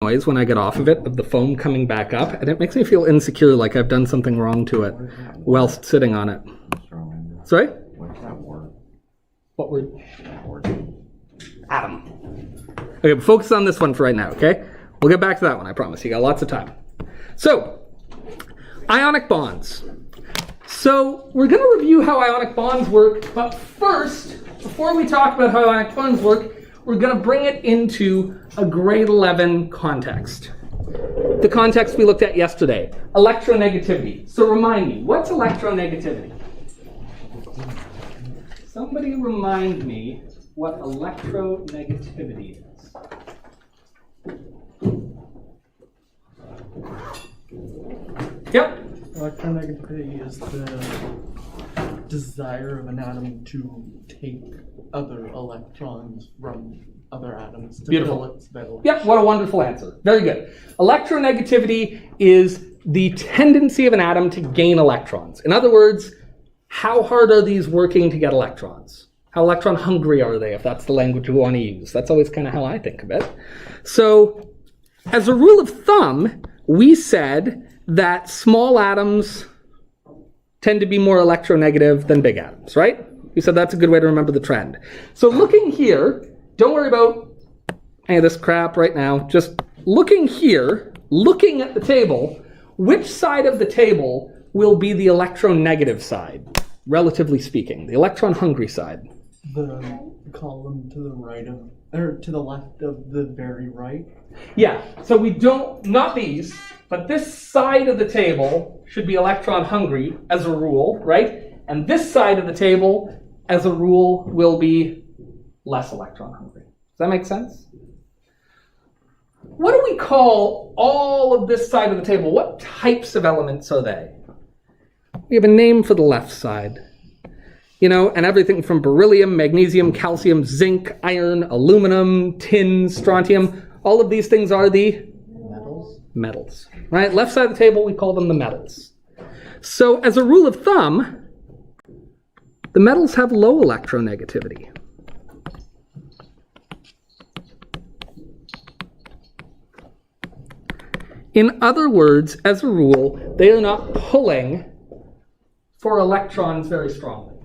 noise when I get off of it, of the foam coming back up, and it makes me feel insecure, like I've done something wrong to it whilst sitting on it. Sorry? What's that word? What word? Atom. Okay, but focus on this one for right now, okay? We'll get back to that one, I promise. You got lots of time. So, ionic bonds. So, we're going to review how ionic bonds work, but first, before we talk about how ionic bonds work, we're going to bring it into a grade 11 context. The context we looked at yesterday, electronegativity. So remind me, what's electronegativity? Somebody remind me what electronegativity is. Yep. Electronegativity is the desire of an atom to take other electrons from other atoms to fill its valence. Yep, what a wonderful answer. Very good. Electronegativity is the tendency of an atom to gain electrons. In other words, how hard are these working to get electrons? How electron hungry are they, if that's the language we want to use? That's always kind of how I think of it. So, as a rule of thumb, we said that small atoms tend to be more electronegative than big atoms, right? We said that's a good way to remember the trend. So looking here, don't worry about any of this crap right now. Just looking here, looking at the table, which side of the table will be the electronegative side, relatively speaking, the electron-hungry side? The column to the right of, or to the left of the very right. Yeah, so we don't, not these, but this side of the table should be electron-hungry as a rule, right? And this side of the table, as a rule, will be less electron-hungry. Does that make sense? What do we call all of this side of the table? What types of elements are they? We have a name for the left side. You know, and everything from beryllium, magnesium, calcium, zinc, iron, aluminum, tin, strontium, all of these things are the metals, right? Left side of the table, we call them the metals. So as a rule of thumb, the metals have low electronegativity. In other words, as a rule, they are not pulling for electrons very strongly.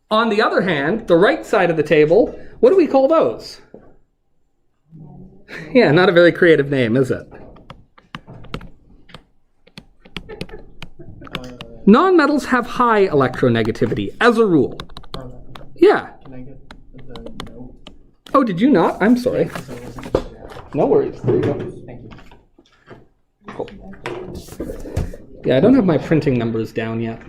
On the other hand, the right side of the table, what do we call those? Yeah, not a very creative name, is it? Nonmetals have high electronegativity, as a rule. Yeah. Can I get the note? Oh, did you not? I'm sorry. No worries. There you go. Thank you. Cool. Yeah, I don't have my printing numbers down yet.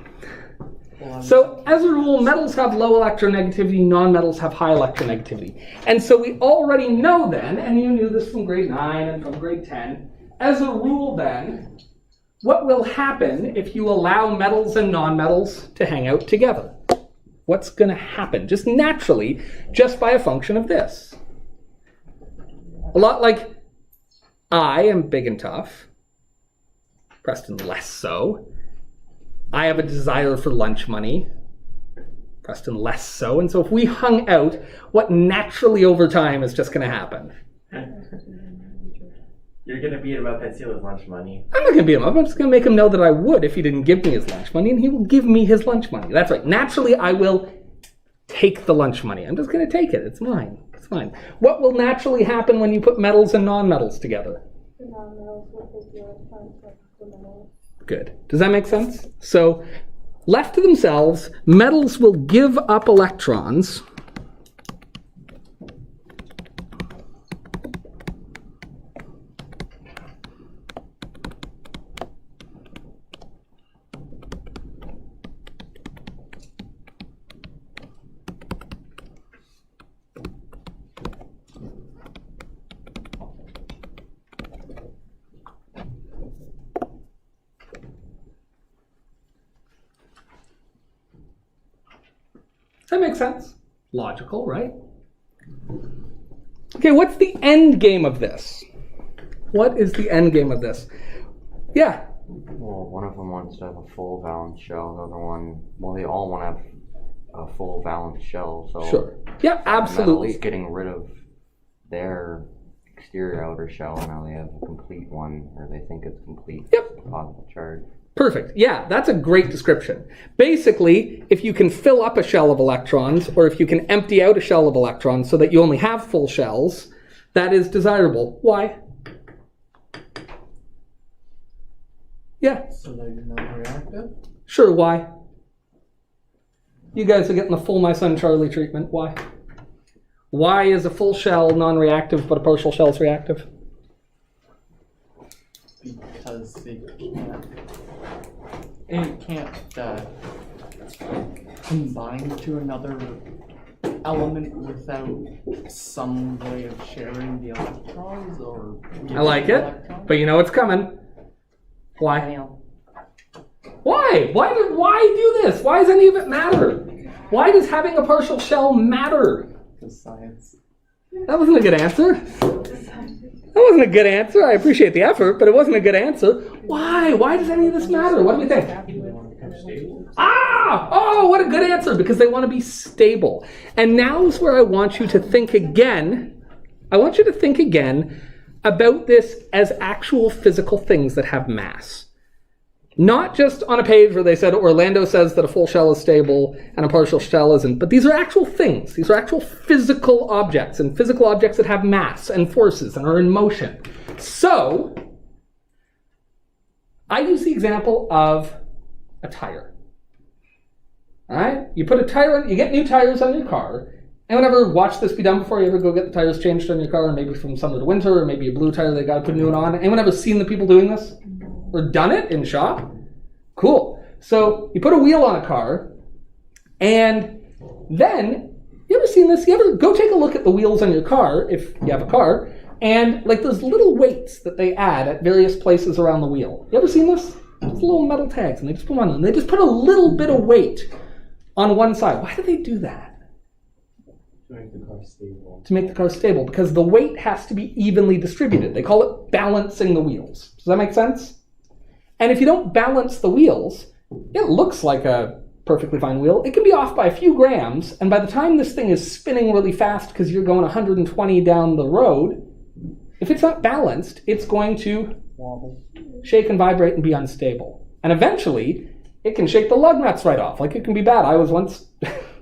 So, as a rule, metals have low electronegativity, nonmetals have high electronegativity. And so we already know then, and you knew this from grade 9 and from grade 10, as a rule then, what will happen if you allow metals and nonmetals to hang out together? What's going to happen? Just naturally, just by a function of this. A lot like I am big and tough, Preston less so. I have a desire for lunch money, Preston less so. And so if we hung out, what naturally over time is just going to happen? You're going to beat him up and steal his lunch money. I'm not going to beat him up. I'm just going to make him know that I would if he didn't give me his lunch money, and he will give me his lunch money. That's right. Naturally, I will take the lunch money. I'm just going to take it. It's mine. It's fine. What will naturally happen when you put metals and nonmetals together? The nonmetals will take the electrons from the metals. Good. Does that make sense? So, left to themselves, metals will give up electrons That makes sense. Logical, right? Okay, what's the end game of this? What is the end game of this? Yeah? Well, one of them wants wants to have a full valence shell. The other one, well, they all want to have a full valence shell. So Sure. Yeah, absolutely. metal's getting rid of their exterior outer shell. Now they have a complete one, or they think it's complete. Yep. Positive charge. Perfect. Yeah, that's a great description. Basically, if you can fill up a shell of electrons, or if you can empty out a shell of electrons so that you only have full shells, that is desirable. Why? Yeah. So that you're non-reactive? Sure, why? You guys are getting the full my son Charlie treatment. Why? Why is a full shell non-reactive but a partial shell is reactive? Because it can't combine to another element without some way of sharing the electrons, or I like it, but you know what's coming. Why? Why? Why do this? Why does any of it matter? Why does having a partial shell matter? Because science. That wasn't a good answer. That wasn't a good answer. I appreciate the effort, but it wasn't a good answer. Why? Why does any of this matter? What do we think? Ah! Oh, what a good answer, because they want to be stable. And now's where I want you to think again. I want you to think again about this as actual physical things that have mass. Not just on a page where they said Orlando says that a full shell is stable and a partial shell isn't, but these are actual things. These are actual physical objects, and physical objects that have mass and forces and are in motion. So, I use the example of a tire. All right? You put a tire on, you get new tires on your car. Anyone ever watch this be done before? You ever go get the tires changed on your car, maybe from summer to winter, or maybe a blue tire they got to put a new one on? Anyone ever seen the people doing this? Or done it in shop? Cool. So you put a wheel on a car, and then, you ever seen this? You ever go take a look at the wheels on your car, if you have a car, and like those little weights that they add at various places around the wheel. You ever seen this? It's little metal tags, and they just put them on, and they just put a little bit of weight on one side. Why do they do that? To make the car stable. To make the car stable, because the weight has to be evenly distributed. They call it balancing the wheels. Does that make sense? And if you don't balance the wheels, it looks like a perfectly fine wheel. It can be off by a few grams, and by the time this thing is spinning really fast because you're going 120 down the road, if it's not balanced, it's going to Wobble. shake and vibrate and be unstable. And eventually, it can shake the lug nuts right off. Like, it can be bad. I was once,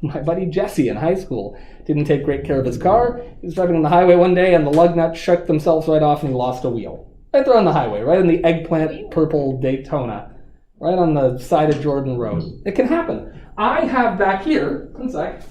my buddy Jesse in high school didn't take great care of his car. He was driving on the highway one day, and the lug nuts shook themselves right off, and he lost a wheel. Right there on the highway, right in the eggplant purple Daytona, right on the side of Jordan Road. It can happen. I have back here, one sec.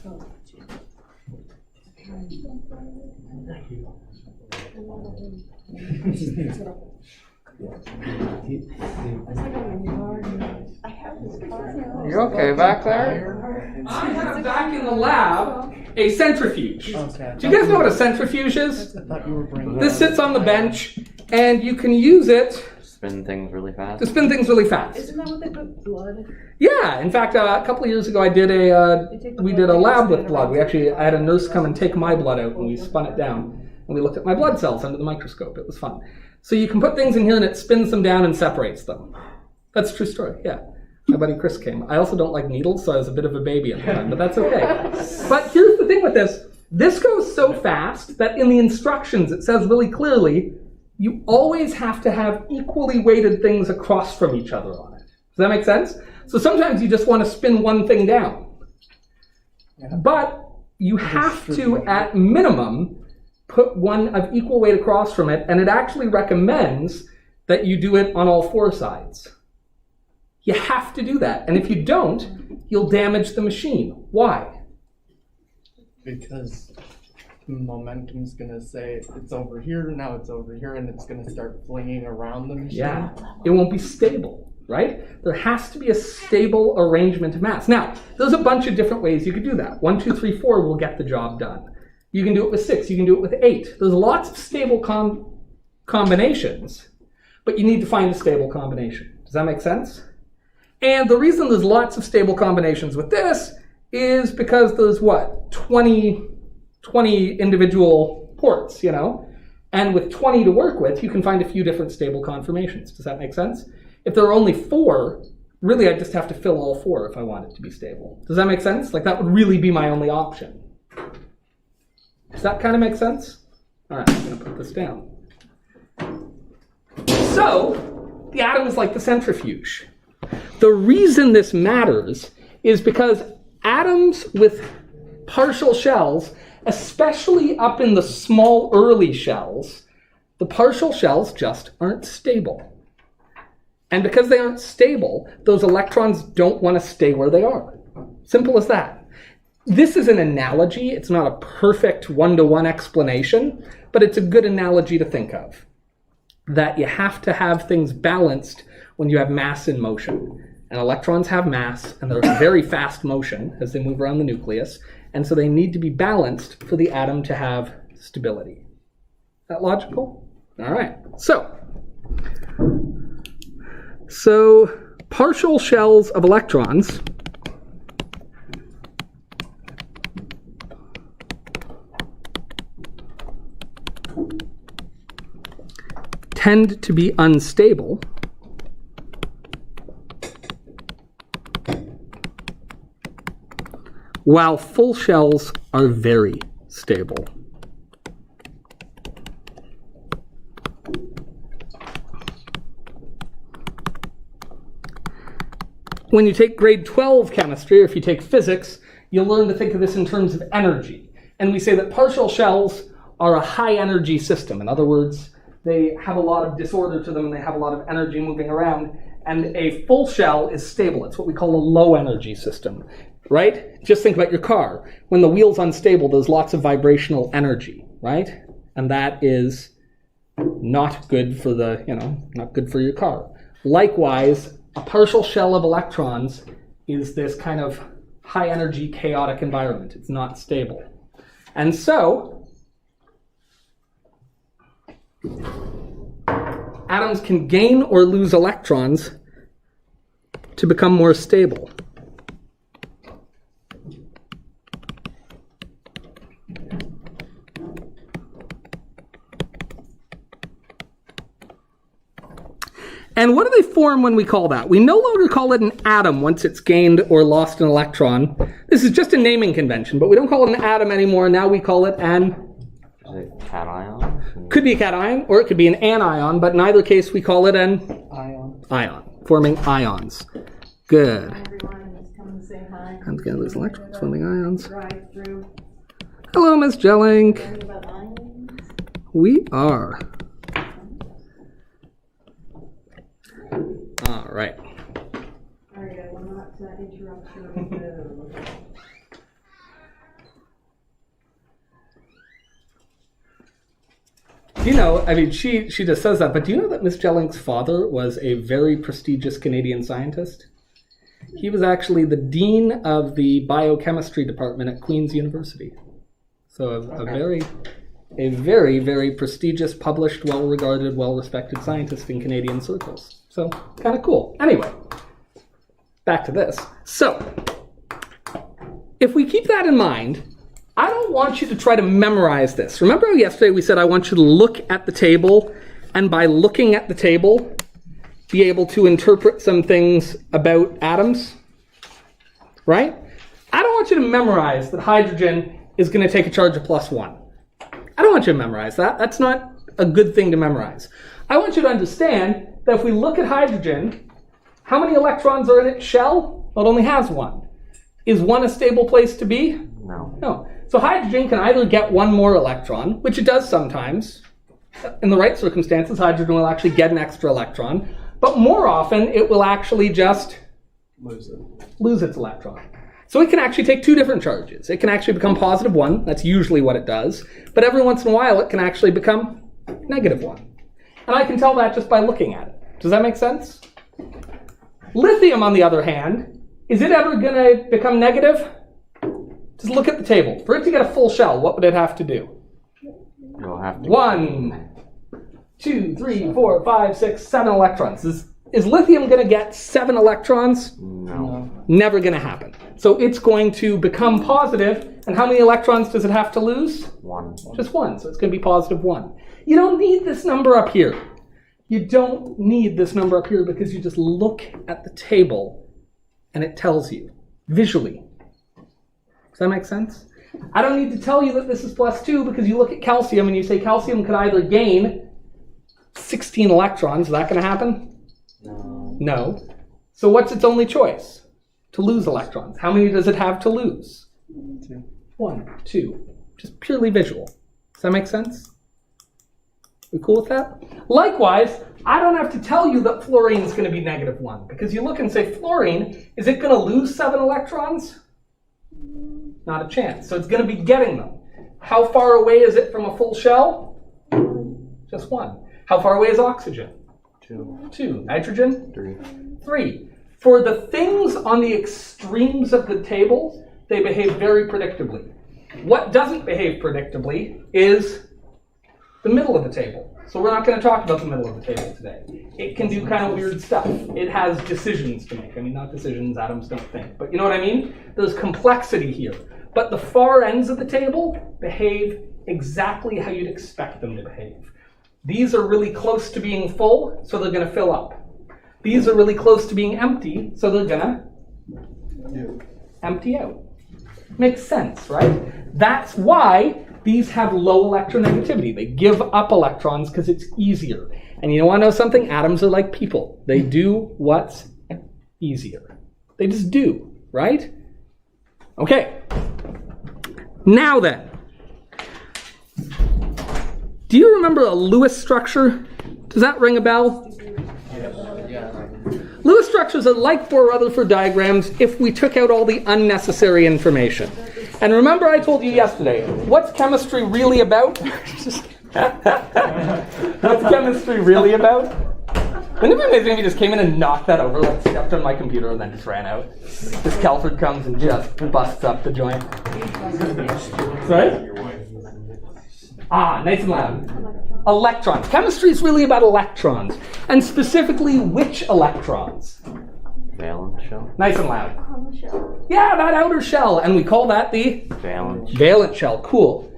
You okay back there? I have back in the lab a centrifuge. Okay. Do you guys know what a centrifuge is? I thought you were bringing. This sits on the bench, and you can use it Spin things really fast. to spin things really fast. Isn't that what they put blood? Yeah, in fact, a couple of years ago, we did a lab with blood. I had a nurse come and take my blood out, and we spun it down, and we looked at my blood cells under the microscope. It was fun. So you can put things in here, and it spins them down and separates them. That's a true story, yeah. My buddy Chris came. I also don't like needles, so I was a bit of a baby at the time, but that's okay. But here's the thing with this. This goes so fast that in the instructions it says really clearly, you always have to have equally weighted things across from each other on it. Does that make sense? So sometimes you just want to spin one thing down. But you have to, at minimum, put one of equal weight across from it, and it actually recommends that you do it on all four sides. You have to do that. And if you don't, you'll damage the machine. Why? Because momentum's going to say it's over here, now it's over here, and it's going to start flinging around the machine. Yeah. It won't be stable, right? There has to be a stable arrangement of mass. Now, there's a bunch of different ways you could do that. 1, 2, 3, 4 will get the job done. You can do it with 6. You can do it with 8. There's lots of stable combinations, but you need to find a stable combination. Does that make sense? And the reason there's lots of stable combinations with this is because there's, 20 individual ports, you know? And with 20 to work with, you can find a few different stable conformations. Does that make sense? If there are only 4, really I just have to fill all 4 if I want it to be stable. Does that make sense? Like that would really be my only option. Does that kind of make sense? All right, I'm going to put this down. So, the atom is like the centrifuge. The reason this matters is because atoms with partial shells, especially up in the small early shells, the partial shells just aren't stable. And because they aren't stable, those electrons don't want to stay where they are. Simple as that. This is an analogy. It's not a perfect one-to-one explanation, but it's a good analogy to think of. That you have to have things balanced when you have mass in motion. And electrons have mass, and they're in very fast motion as they move around the nucleus, and so they need to be balanced for the atom to have stability. Is that logical? All right. So partial shells of electrons tend to be unstable while full shells are very stable. When you take grade 12 chemistry, or if you take physics, you'll learn to think of this in terms of energy. And we say that partial shells are a high energy system. In other words, they have a lot of disorder to them and they have a lot of energy moving around. And a full shell is stable. It's what we call a low energy system, right? Just think about your car. When the wheel's unstable, there's lots of vibrational energy, right? And that is not good for not good for your car. Likewise, a partial shell of electrons is this kind of high energy chaotic environment. It's not stable. And so, atoms can gain or lose electrons to become more stable. And what do they form when we call that? We no longer call it an atom once it's gained or lost an electron. This is just a naming convention, but we don't call it an atom anymore. Now we call it an... Is it cation? Could be a cation, or it could be an anion, but in either case we call it an... Ion. Forming ions. Good. Hi everyone, just come and say hi. I'm going to lose electrons, forming ions. Drive through. Hello, Miss Jellink. Learning about ions. We are. All right. Alright, I will not interrupt your flow. Do you know, I mean, she just says that, but do you know that Miss Jellink's father was a very prestigious Canadian scientist? He was actually the dean of the biochemistry department at Queen's University. So a very, very prestigious, published, well-regarded, well-respected scientist in Canadian circles. So, kind of cool. Anyway, back to this. So, if we keep that in mind, I don't want you to try to memorize this. Remember how yesterday we said I want you to look at the table, and by looking at the table, be able to interpret some things about atoms? Right? I don't want you to memorize that hydrogen is going to take a charge of +1. I don't want you to memorize that. That's not a good thing to memorize. I want you to understand that if we look at hydrogen, how many electrons are in its shell? Well, it only has 1. Is 1 a stable place to be? No. No. So hydrogen can either get 1 more electron, which it does sometimes. In the right circumstances, hydrogen will actually get an extra electron. But more often, it will actually just lose its electron. So it can actually take 2 different charges. It can actually become +1. That's usually what it does. But every once in a while, it can actually become -1. And I can tell that just by looking at it. Does that make sense? Lithium, on the other hand, is it ever going to become negative? Just look at the table. For it to get a full shell, what would it have to do? You'll have to 1, 2, 3, 4, 5, 6, 7 electrons. Is lithium going to get 7 electrons? No. Never going to happen. So it's going to become positive, and how many electrons does it have to lose? 1. Just 1, so it's going to be +1. You don't need this number up here. You don't need this number up here because you just look at the table and it tells you visually. Does that make sense? I don't need to tell you that this is +2 because you look at calcium and you say calcium could either gain 16 electrons. Is that going to happen? No. No. So what's its only choice? To lose electrons. How many does it have to lose? 2. 1, 2. Just purely visual. Does that make sense? We cool with that? Likewise, I don't have to tell you that fluorine is going to be -1 because you look and say, fluorine, is it going to lose 7 electrons? Not a chance. So it's going to be getting them. How far away is it from a full shell? Just 1. How far away is oxygen? 2. 2. Nitrogen? 3. 3. For the things on the extremes of the table, they behave very predictably. What doesn't behave predictably is the middle of the table. So we're not going to talk about the middle of the table today. It can do kind of weird stuff. It has decisions to make. I mean, not decisions, atoms don't think. But you know what I mean? There's complexity here. But the far ends of the table behave exactly how you'd expect them to behave. These are really close to being full, so they're going to fill up. These are really close to being empty, so they're going to empty out. Makes sense, right? That's why these have low electronegativity. They give up electrons because it's easier. And you want to know something? Atoms are like people. They do what's easier. They just do, right? Okay. Now then. Do you remember a Lewis structure? Does that ring a bell? Lewis structures are like Bohr-Rutherford diagrams if we took out all the unnecessary information. And remember I told you yesterday, what's chemistry really about? What's chemistry really about? Wouldn't it be amazing if you just came in and knocked that over, like stepped on my computer and then just ran out? This Calford comes and just busts up the joint. Sorry? Ah, nice and loud. Electrons. Chemistry is really about electrons. And specifically, which electrons? Valence shell? Nice and loud. On the shell. Yeah, that outer shell. And we call that the valence shell. Cool.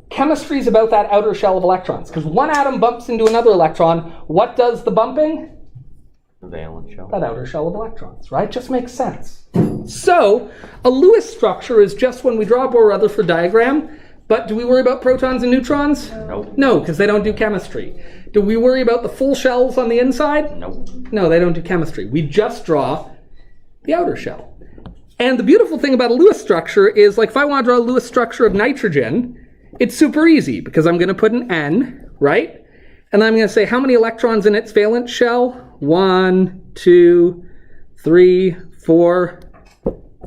Chemistry is about that outer shell of electrons. Because one atom bumps into another electron. What does the bumping? The valence shell. That outer shell of electrons, right? Just makes sense. So, a Lewis structure is just when we draw a Bohr-Rutherford diagram. But do we worry about protons and neutrons? Nope. No, because they don't do chemistry. Do we worry about the full shells on the inside? Nope. No, they don't do chemistry. We just draw the outer shell. And the beautiful thing about a Lewis structure is, like, if I want to draw a Lewis structure of nitrogen, it's super easy because I'm going to put an N, right? And then I'm going to say how many electrons in its valence shell? 1, 2, 3, 4,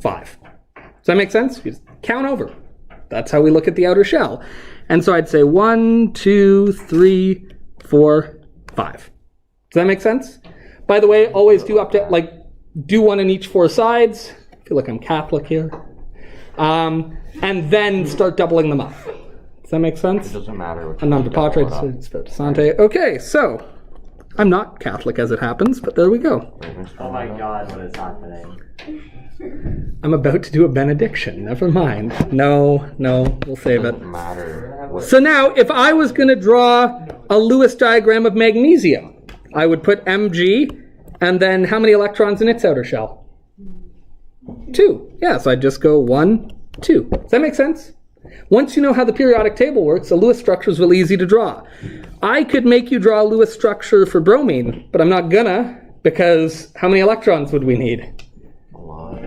5. Does that make sense? You just count over. That's how we look at the outer shell. And so I'd say 1, 2, 3, 4, 5. Does that make sense? By the way, always do do one in each 4 sides. I feel like I'm Catholic here. And then start doubling them up. Does that make sense? It doesn't matter which A non one you double it patria, up. Spiritus Sancti. Okay, so I'm not Catholic as it happens, but there we go. Oh my god, what is happening? I'm about to do a benediction. Never mind. No, we'll save it. Doesn't matter. What, So now, if I was going to draw a Lewis diagram of magnesium, I would put Mg, and then how many electrons in its outer shell? 2. Yeah, so I'd just go 1, 2. Does that make sense? Once you know how the periodic table works, a Lewis structure is really easy to draw. I could make you draw a Lewis structure for bromine, but I'm not gonna, because how many electrons would we need? a lot.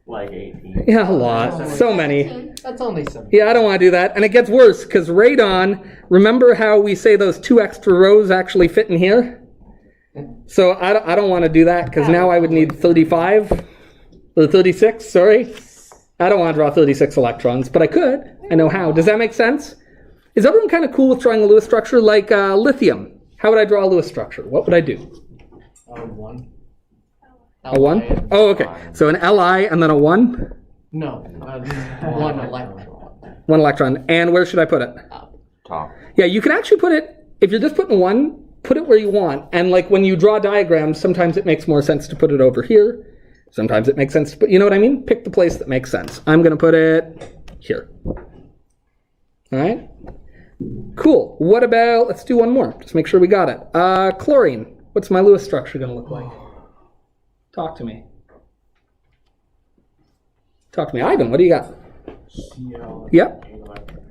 Like 18. Yeah, a lot. So many. That's only 7. Yeah, I don't want to do that. And it gets worse, because radon, remember how we say those 2 extra rows actually fit in here? So I don't want to do that, because now I would need 35, or 36, sorry. I don't want to draw 36 electrons, but I could. I know how. Does that make sense? Is everyone kind of cool with drawing a Lewis structure like lithium? How would I draw a Lewis structure? What would I do? 1. A 1? Oh, okay. So an Li and then a 1? No, 1 electron. 1 electron. And where should I put it? Top. Yeah, you can actually put it, if you're just putting 1, put it where you want. And like when you draw diagrams, sometimes it makes more sense to put it over here. Sometimes it makes sense to put, you know what I mean? Pick the place that makes sense. I'm going to put it here. All right? Cool. What about, let's do one more. Just make sure we got it. Chlorine. What's my Lewis structure going to look like? Talk to me. Talk to me. Ivan, what do you got? Cl. Yep. 8 electrons.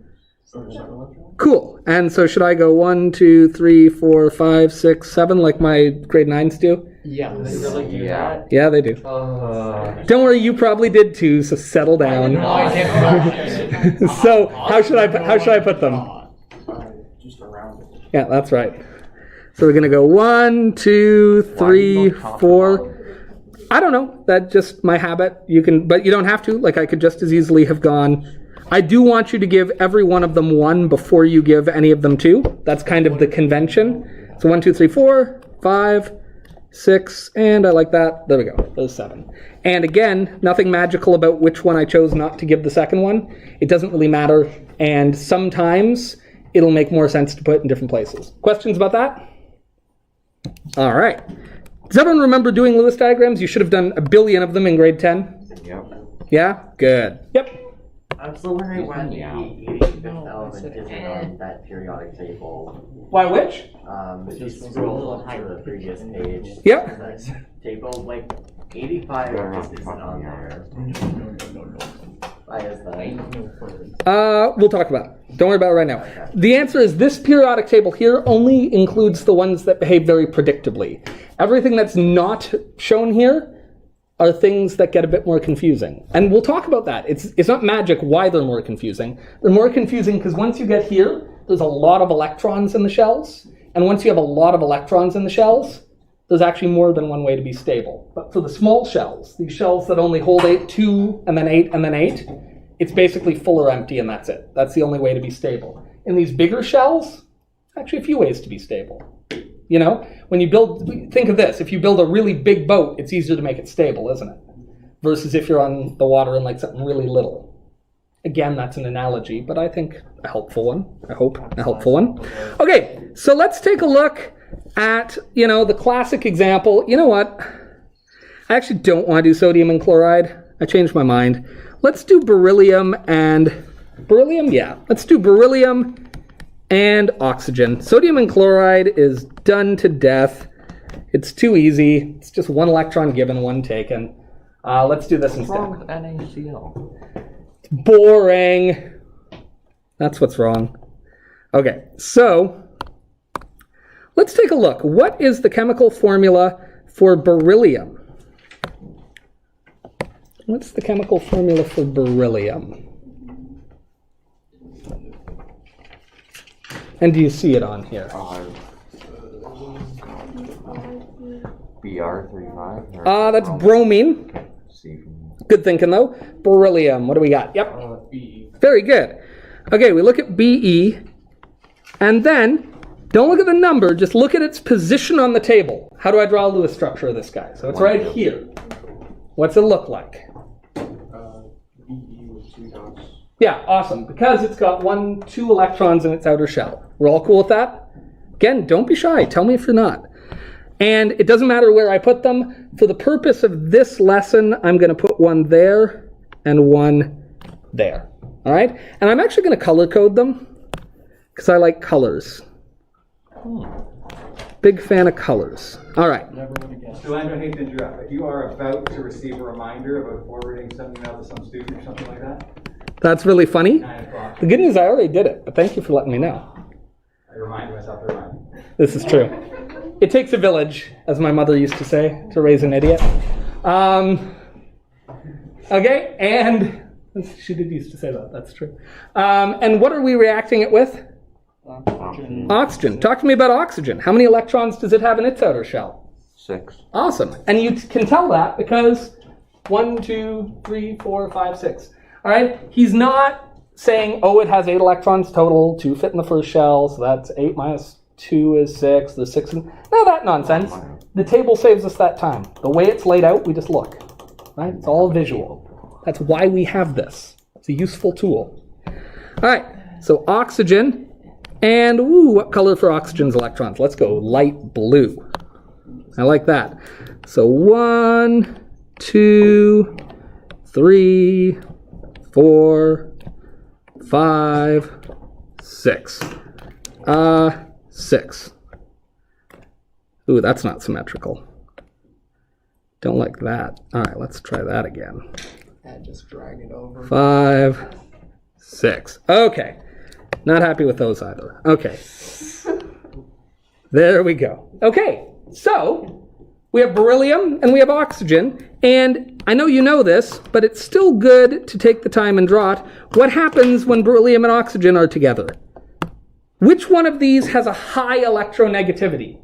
Or 7 electrons? Cool. And so should I go 1, 2, 3, 4, 5, 6, 7 like my grade 9s do? Yeah. They really do Yeah. that? Yeah, they do. Don't worry, you probably did too, so settle down. No, I didn't. So how should I put them? Just around it. Yeah, that's right. So we're gonna go 1, 2, 3, 4. I don't know. That's just my habit. You can, but you don't have to. Like I could just as easily have gone. I do want you to give every one of them 1 before you give any of them 2. That's kind of the convention. So 1, 2, 3, 4, 5, 6, and I like that. There we go. There's 7. And again, nothing magical about which one I chose not to give the second one. It doesn't really matter. And sometimes it'll make more sense to put in different places. Questions about that? All right. Does everyone remember doing Lewis diagrams? You should have done a billion of them in grade 10. Yep. Yeah? Good. Yep. I'm still wondering why the Yeah. 85th element isn't on that periodic table. Why which? If you scroll to the previous page, Yep. that table, like, 85 just isn't on there. Why is that? We'll talk about it. Don't worry about it right now. The answer is this periodic table here only includes the ones that behave very predictably. Everything that's not shown here are things that get a bit more confusing. And we'll talk about that. It's not magic why they're more confusing. They're more confusing because once you get here, there's a lot of electrons in the shells. And once you have a lot of electrons in the shells, there's actually more than one way to be stable. But for the small shells, these shells that only hold 8, 2, and then 8, and then 8, it's basically full or empty, and that's it. That's the only way to be stable. In these bigger shells, actually a few ways to be stable. You know, when you build, think of this, if you build a really big boat, it's easier to make it stable, isn't it? Versus if you're on the water in like something really little. Again, that's an analogy, but I think a helpful one. I hope a helpful one. Okay, so let's take a look at, the classic example. You know what? I actually don't want to do sodium and chloride. I changed my mind. Let's do beryllium and... Beryllium? Yeah. Let's do beryllium and oxygen. Sodium and chloride is done to death. It's too easy. It's just 1 electron given, 1 taken. Let's do this What's wrong instead. with NaCl? Boring. That's what's wrong. Okay, so let's take a look. What is the chemical formula for beryllium? What's the chemical formula for beryllium? And do you see it on here? BR35? That's bromine. C from Good thinking, though. Beryllium. What do we got? Yep. B. Very good. Okay, we look at Be, and then don't look at the number, just look at its position on the table. How do I draw a Lewis structure of this guy? So it's right here. What's it look like? BE with 2 dots. Yeah, awesome. Because it's got 1, 2 electrons in its outer shell. We're all cool with that? Again, don't be shy. Tell me if you're not. And it doesn't matter where I put them. For the purpose of this lesson, I'm going to put 1 there and 1 there. All right? And I'm actually going to color code them because I like colors. Big fan of colors. All right. Never would have guessed. Philando, I hate to interrupt, but you are about to receive a reminder about forwarding something out to some student or something like that? That's really funny. 9 o'clock. The good news, I already did it, but thank you for letting me know. I remind myself to remind. This is true. It takes a village, as my mother used to say, to raise an idiot. Okay, and she did used to say that. That's true. And what are we reacting it with? Oxygen. Talk to me about oxygen. How many electrons does it have in its outer shell? 6. Awesome. And you can tell that because 1, 2, 3, 4, 5, 6. All right? He's not saying, oh, it has 8 electrons total, 2 fit in the first shell, so that's 8 minus 2 is 6, there's 6 in... No, that nonsense. The table saves us that time. The way it's laid out, we just look. Right? It's all visual. That's why we have this. It's a useful tool. All right, so oxygen. And, what color for oxygen's electrons? Let's go light blue. I like that. So 1, 2, 3, 4, 5, 6. 6. Ooh, that's not symmetrical. Don't like that. All right, let's try that again. And just drag it over. 5, 6. Okay. Not happy with those either. Okay. There we go. Okay, so we have beryllium and we have oxygen, and I know you know this, but it's still good to take the time and draw it. What happens when beryllium and oxygen are together? Which one of these has a high electronegativity?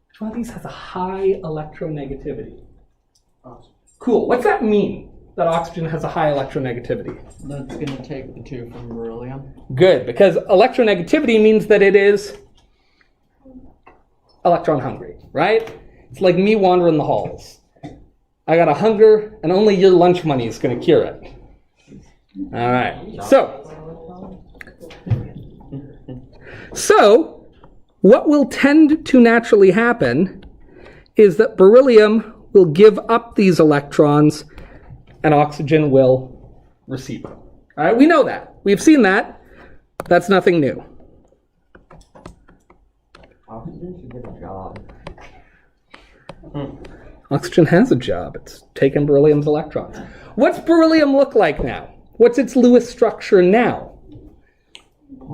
Which one of these has a high electronegativity? Cool. What's that mean, that oxygen has a high electronegativity? That's going to take the 2 from beryllium. Good, because electronegativity means that it is electron hungry, right? It's like me wandering the halls. I got a hunger, and only your lunch money is going to cure it. All right. So what will tend to naturally happen is that beryllium will give up these electrons, and oxygen will receive them. All right, we know that. We've seen that. That's nothing new. Oxygen should get a job. Oxygen has a job. It's taking beryllium's electrons. What's beryllium look like now? What's its Lewis structure now?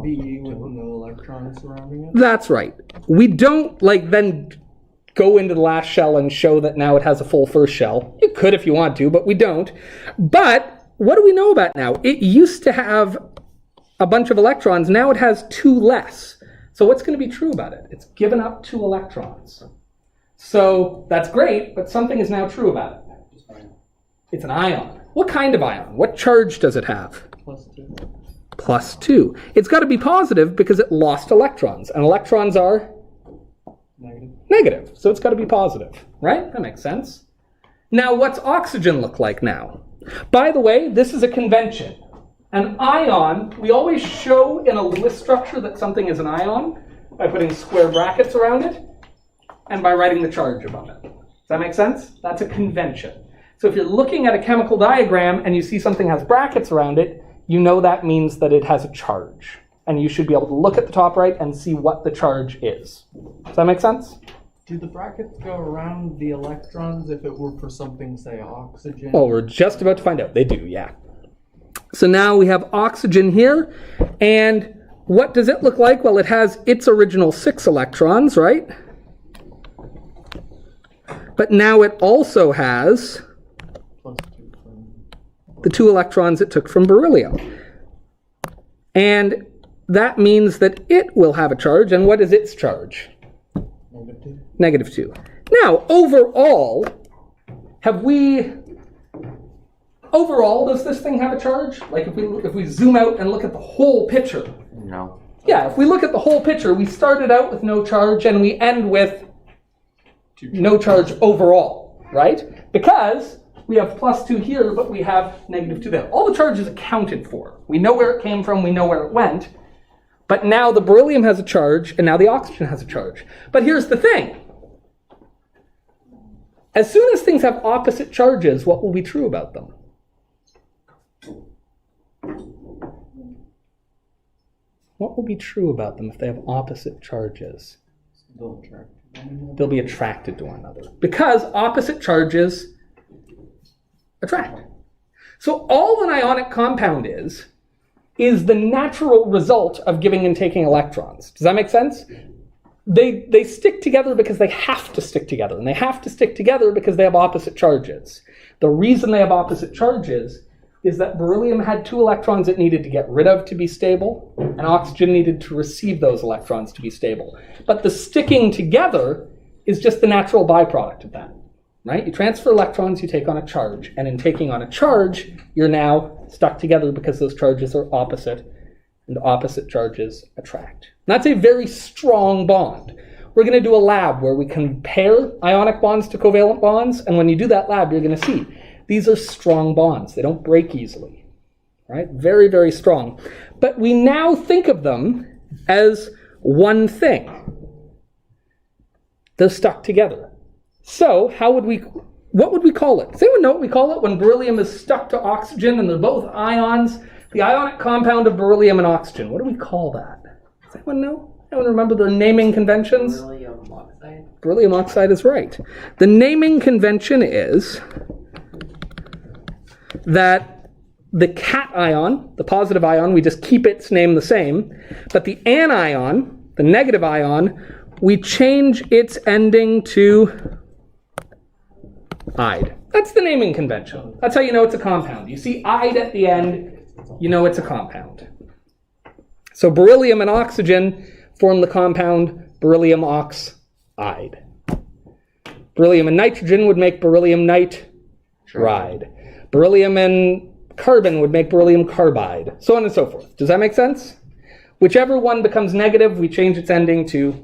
Be with no electrons surrounding it. That's right. We don't then go into the last shell and show that now it has a full first shell. You could if you want to, but we don't. But what do we know about now? It used to have a bunch of electrons. Now it has 2 less. So what's going to be true about it? It's given up 2 electrons. So that's great, but something is now true about it. It's an ion. What kind of ion? What charge does it have? +2. +2. It's got to be positive because it lost electrons, and electrons are negative. So it's got to be positive, right? That makes sense. Now, what's oxygen look like now? By the way, this is a convention. An ion, we always show in a Lewis structure that something is an ion by putting square brackets around it and by writing the charge above it. Does that make sense? That's a convention. So if you're looking at a chemical diagram and you see something has brackets around it, you know that means that it has a charge. And you should be able to look at the top right and see what the charge is. Does that make sense? Do the brackets go around the electrons if it were for something, say, oxygen? Well, we're just about to find out. They do, yeah. So now we have oxygen here, and what does it look like? Well, it has its original 6 electrons, right? But now it also has +2 from... the 2 electrons it took from beryllium. And that means that it will have a charge, and what is its charge? -2. Now, overall, does this thing have a charge? Like if we zoom out and look at the whole picture. No. Yeah, if we look at the whole picture, we started out with no charge and we end with no charge overall, right? Because we have +2 here, but we have -2 there. All the charge is accounted for. We know where it came from, we know where it went, but now the beryllium has a charge and now the oxygen has a charge. But here's the thing. As soon as things have opposite charges, what will be true about them? What will be true about them if they have opposite charges? They'll be attracted to one another. Because opposite charges attract. So all an ionic compound is the natural result of giving and taking electrons. Does that make sense? They stick together because they have to stick together. And they have to stick together because they have opposite charges. The reason they have opposite charges is that beryllium had 2 electrons it needed to get rid of to be stable, and oxygen needed to receive those electrons to be stable. But the sticking together is just the natural byproduct of that, right? You transfer electrons, you take on a charge, and in taking on a charge, you're now stuck together because those charges are opposite, and opposite charges attract. And that's a very strong bond. We're going to do a lab where we compare ionic bonds to covalent bonds, and when you do that lab, you're going to see these are strong bonds. They don't break easily, right? Very, very strong. But we now think of them as one thing. They're stuck together. So what would we call it? Does anyone know what we call it when beryllium is stuck to oxygen and they're both ions, The ionic compound of beryllium and oxygen. What do we call that? Does anyone know? Anyone remember the naming conventions? Beryllium oxide? Beryllium oxide is right. The naming convention is that the cation, the positive ion, we just keep its name the same, but the anion, the negative ion, we change its ending to "ide." That's the naming convention. That's how you know it's a compound. You see "ide" at the end, you know it's a compound. So beryllium and oxygen form the compound beryllium oxide. Beryllium and nitrogen would make beryllium nitride. Beryllium and carbon would make beryllium carbide, so on and so forth. Does that make sense? Whichever one becomes negative, we change its ending to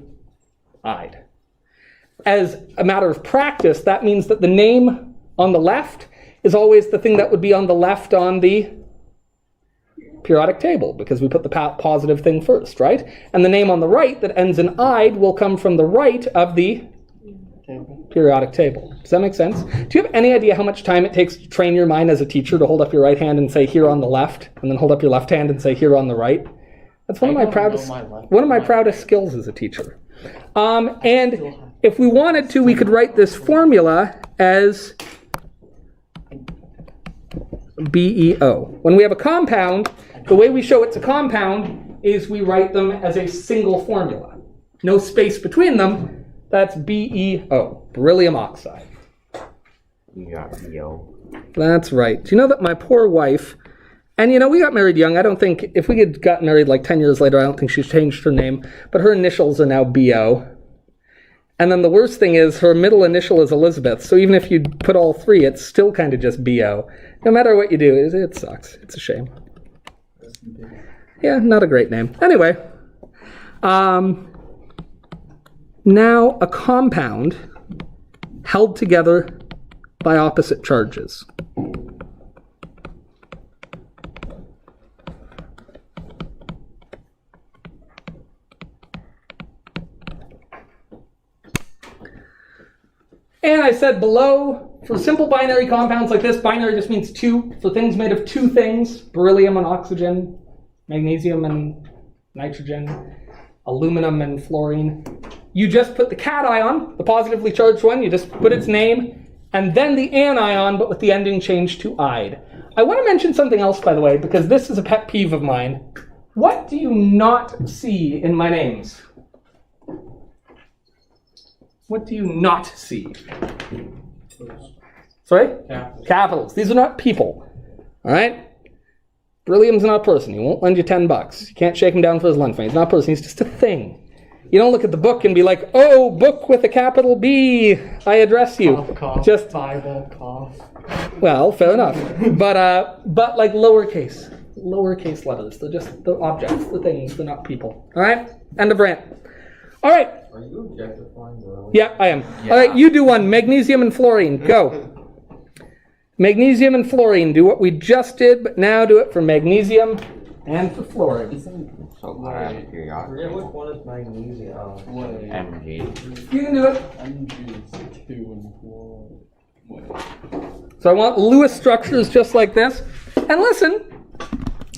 "ide." As a matter of practice, that means that the name on the left is always the thing that would be on the left on the periodic table, because we put the positive thing first, right? And the name on the right that ends in "ide" will come from the right of the periodic table. Does that make sense? Do you have any idea how much time it takes to train your mind as a teacher to hold up your right hand and say "here on the left," and then hold up your left hand and say "here on the right"? That's one of my proudest skills as a teacher. And if we wanted to, we could write this formula as BeO. When we have a compound, the way we show it's a compound is we write them as a single formula. No space between them. That's BeO, beryllium oxide. You got BO. That's right. Do you know that my poor wife, and you know, we got married young. I don't think, if we had gotten married like 10 years later, I don't think she's changed her name, but her initials are now BO. And then the worst thing is her middle initial is Elizabeth, so even if you put all three, it's still kind of just BO. No matter what you do, it sucks. It's a shame. Yeah, not a great name. Anyway, now a compound held together by opposite charges. And I said below, for simple binary compounds like this, binary just means two. For things made of two things, beryllium and oxygen, magnesium and nitrogen, aluminum and fluorine, you just put the cation, the positively charged one, you just put its name, and then the anion, but with the ending changed to "ide." I want to mention something else, by the way, because this is a pet peeve of mine. What do you not see in my names? What do you not see? Sorry? Capitals. These are not people. All right? Beryllium's not a person. He won't lend you $10. You can't shake him down for his lunch money. He's not a person. He's just a thing. You don't look at the book and be like, "Oh, book with a capital B, I address you." Cough, just Bible, cough. Well, fair enough. But like lowercase letters. They're just the objects, the things. They're not people. All right? End of rant. All right. Are you objectifying the Yeah, I am. Yeah. All right, you do one. Magnesium and fluorine. Go. Magnesium and fluorine. Do what we just did, but now do it for magnesium and for fluorine. So I have a periodic which table. one is magnesium? Mg. You can do it. Mg is 2 and 4. So I want Lewis structures just like this. And listen,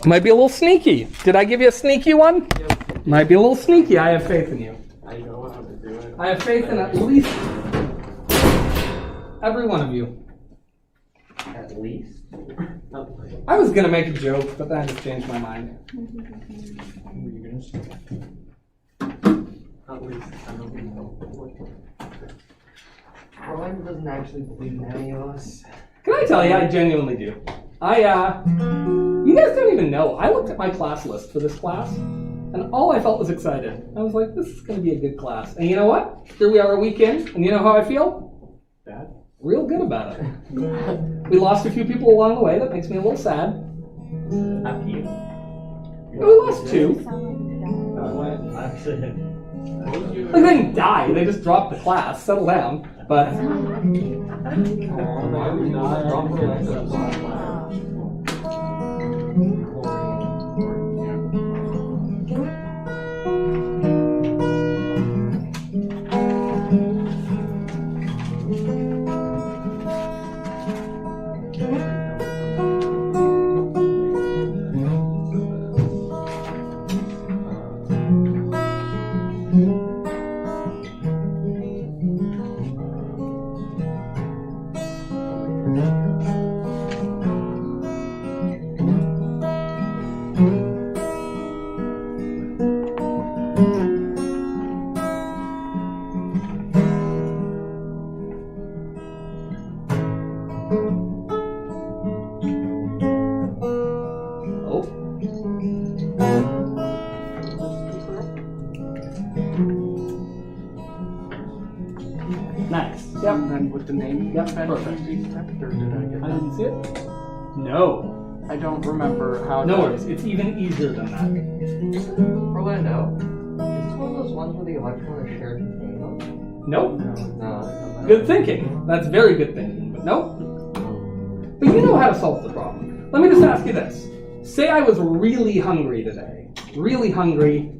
might be a little sneaky. Did I give you a sneaky one? Yep. Might be a little sneaky. I have faith in you. I know how to do it. I have faith in at least every one of you. At least? I was going to make a joke, but then I just changed my mind. What were you going to say? At least, I don't even know. Brian doesn't actually believe in any of us. Can I tell you, I genuinely do. You guys don't even know. I looked at my class list for this class, and all I felt was excited. I was like, this is going to be a good class. And you know what? Here we are a week in, and you know how I feel? Bad? Real good about it. We lost a few people along the way. That makes me a little sad. Not you. We lost two. Actually, Like, they didn't die. They just dropped the class. Settle down. But the name Yep, been perfect. detected, or did I get I that? didn't see it. No. I don't remember how. No worries. It's even easier than that. Orlando, is this one of those ones where the electron is shared between them? Nope. No. Good thinking. That's very good thinking. But nope. But you know how to solve the problem. Let me just ask you this. Say I was really hungry today. Really hungry.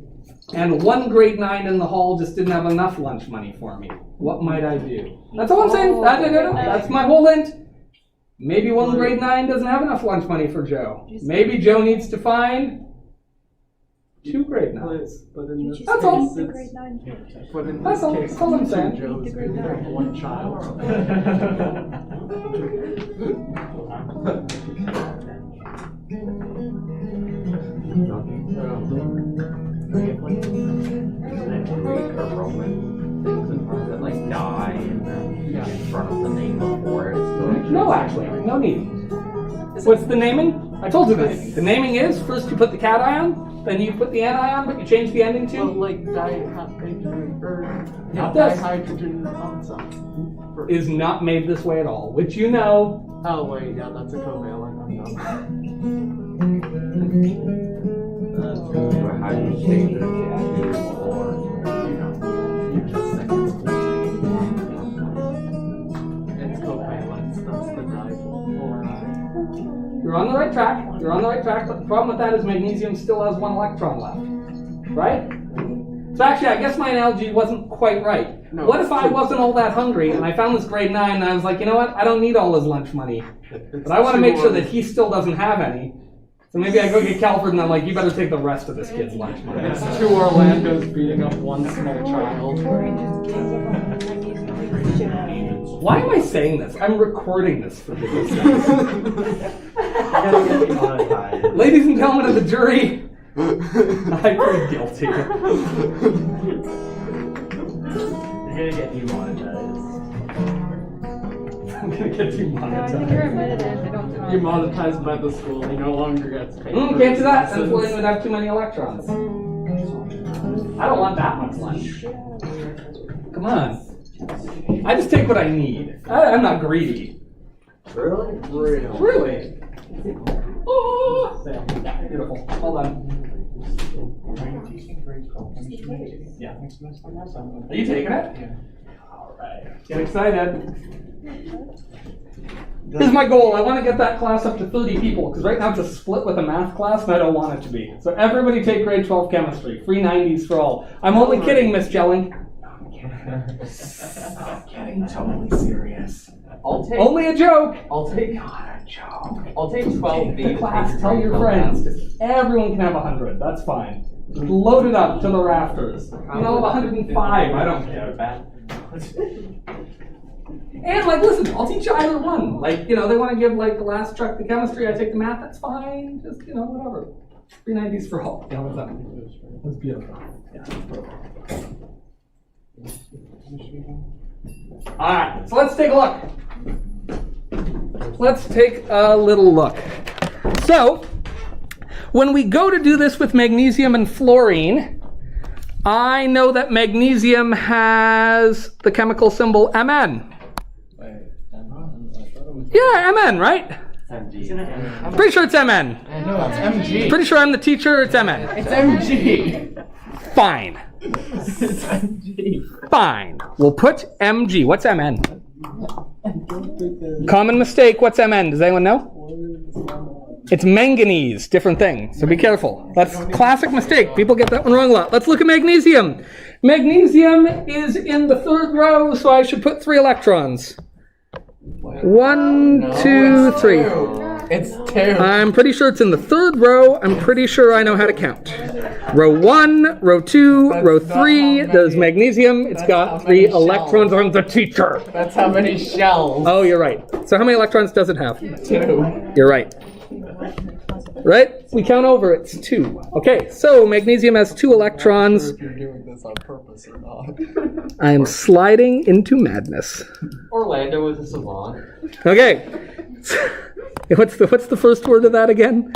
And one grade 9 in the hall just didn't have enough lunch money for me. What might I do? That's all I'm saying. That's my whole hint. Maybe one grade 9 doesn't have enough lunch money for Joe. Maybe Joe needs to find 2 grade 9s. But in this That's all. case, The it's, grade 9 but in That's this all. case, That's all I'm two saying. Joes because they have one child. Like die and then in front of the name before it. So No, actually. No need. What's the naming? I told you the naming. The naming is, first you put the cation, then you put the anion, but you change the ending Well, to like dihydrogen or Not this. dihydrogen concept. is not made this way at all, which you know. Oh wait, yeah, that's a covalent. How do you change it to or You just said it's covalent. That's the difluoride. You're on the right track. You're on the right track, but the problem with that is magnesium still has 1 electron left. Right? So actually, I guess my analogy wasn't quite right. No, What if I wasn't all that hungry and I found this grade 9 and I was like, you know what? I don't need all his lunch money. But I want to make sure that he still doesn't have any. So maybe I go get Calvert and I'm like, you better take the rest of this kid's lunch money. It's 2 Orlandos beating up 1 small child. Why am I saying this? I'm recording this for goodness sakes. you gotta get demonetized. Ladies and gentlemen of the jury, I plead guilty. You're gonna get demonetized. I'm gonna get demonetized. You're monetized by the school. He no longer gets paid. for Can't do his that. Since lessons. William would have too many electrons. I don't want that much lunch. Come on. I just take what I need. I'm not greedy. Really? Real. Really? Oh, yeah, beautiful. Well done. Yeah. Are you taking it? Yeah. All right. Get excited. Here's my goal. I want to get that class up to 30 people, because right now it's a split with a math class, and I don't want it to be. So everybody take grade 12 chemistry. Free 90s for all. I'm only kidding, Miss Jelling. I'm getting totally serious. I'll take Only a joke. I'll take Not a joke. I'll take 12 Take the class. Tell your friends. Everyone can have 100. That's fine. Load it up to the rafters. You know, 105. I don't care. And like, listen, I'll teach you either one. Like, you know, they want to give like the last truck the chemistry. I take the math. That's fine. Just whatever. 390s for all. Yeah, what's up? That's beautiful. Yeah, that's perfect. All right, so let's take a look. Let's take a little look. So, when we go to do this with magnesium and fluorine, I know that magnesium has the chemical symbol Mn. Yeah, Mn, right? Pretty sure it's Mn. No, it's MG. Pretty sure I'm the teacher, it's Mn. It's MG. Fine. It's MG. Fine. We'll put Mg. What's Mn? Common mistake. What's Mn? Does anyone know? It's manganese. Different thing. So be careful. That's a classic mistake. People get that one wrong a lot. Let's look at magnesium. Magnesium is in the 3rd row, so I should put 3 electrons. 1, 2, 3. It's 2. I'm pretty sure it's in the 3rd row. I'm pretty sure I know how to count. Row 1, row 2, row 3. There's magnesium. It's got 3 electrons. I'm the teacher. That's how many shells. Oh, you're right. So how many electrons does it have? 2. You're right. Right? We count over. It's 2. Okay, so magnesium has 2 electrons. If you're doing this on purpose or not. I am sliding into madness. Orlando is a savant. Okay. What's the first word of that again?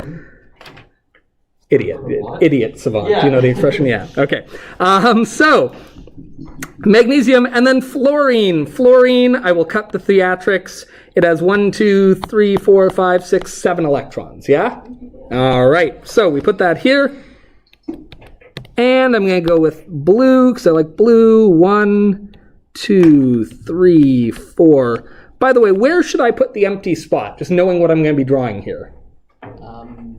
Idiot. Idiot savant. Yeah. Do you know the expression? Yeah. Okay. So Magnesium, and then fluorine. Fluorine, I will cut the theatrics. It has 1, 2, 3, 4, 5, 6, 7 electrons, yeah? All right, so we put that here. And I'm going to go with blue, because I like blue. 1, 2, 3, 4. By the way, where should I put the empty spot? Just knowing what I'm going to be drawing here. On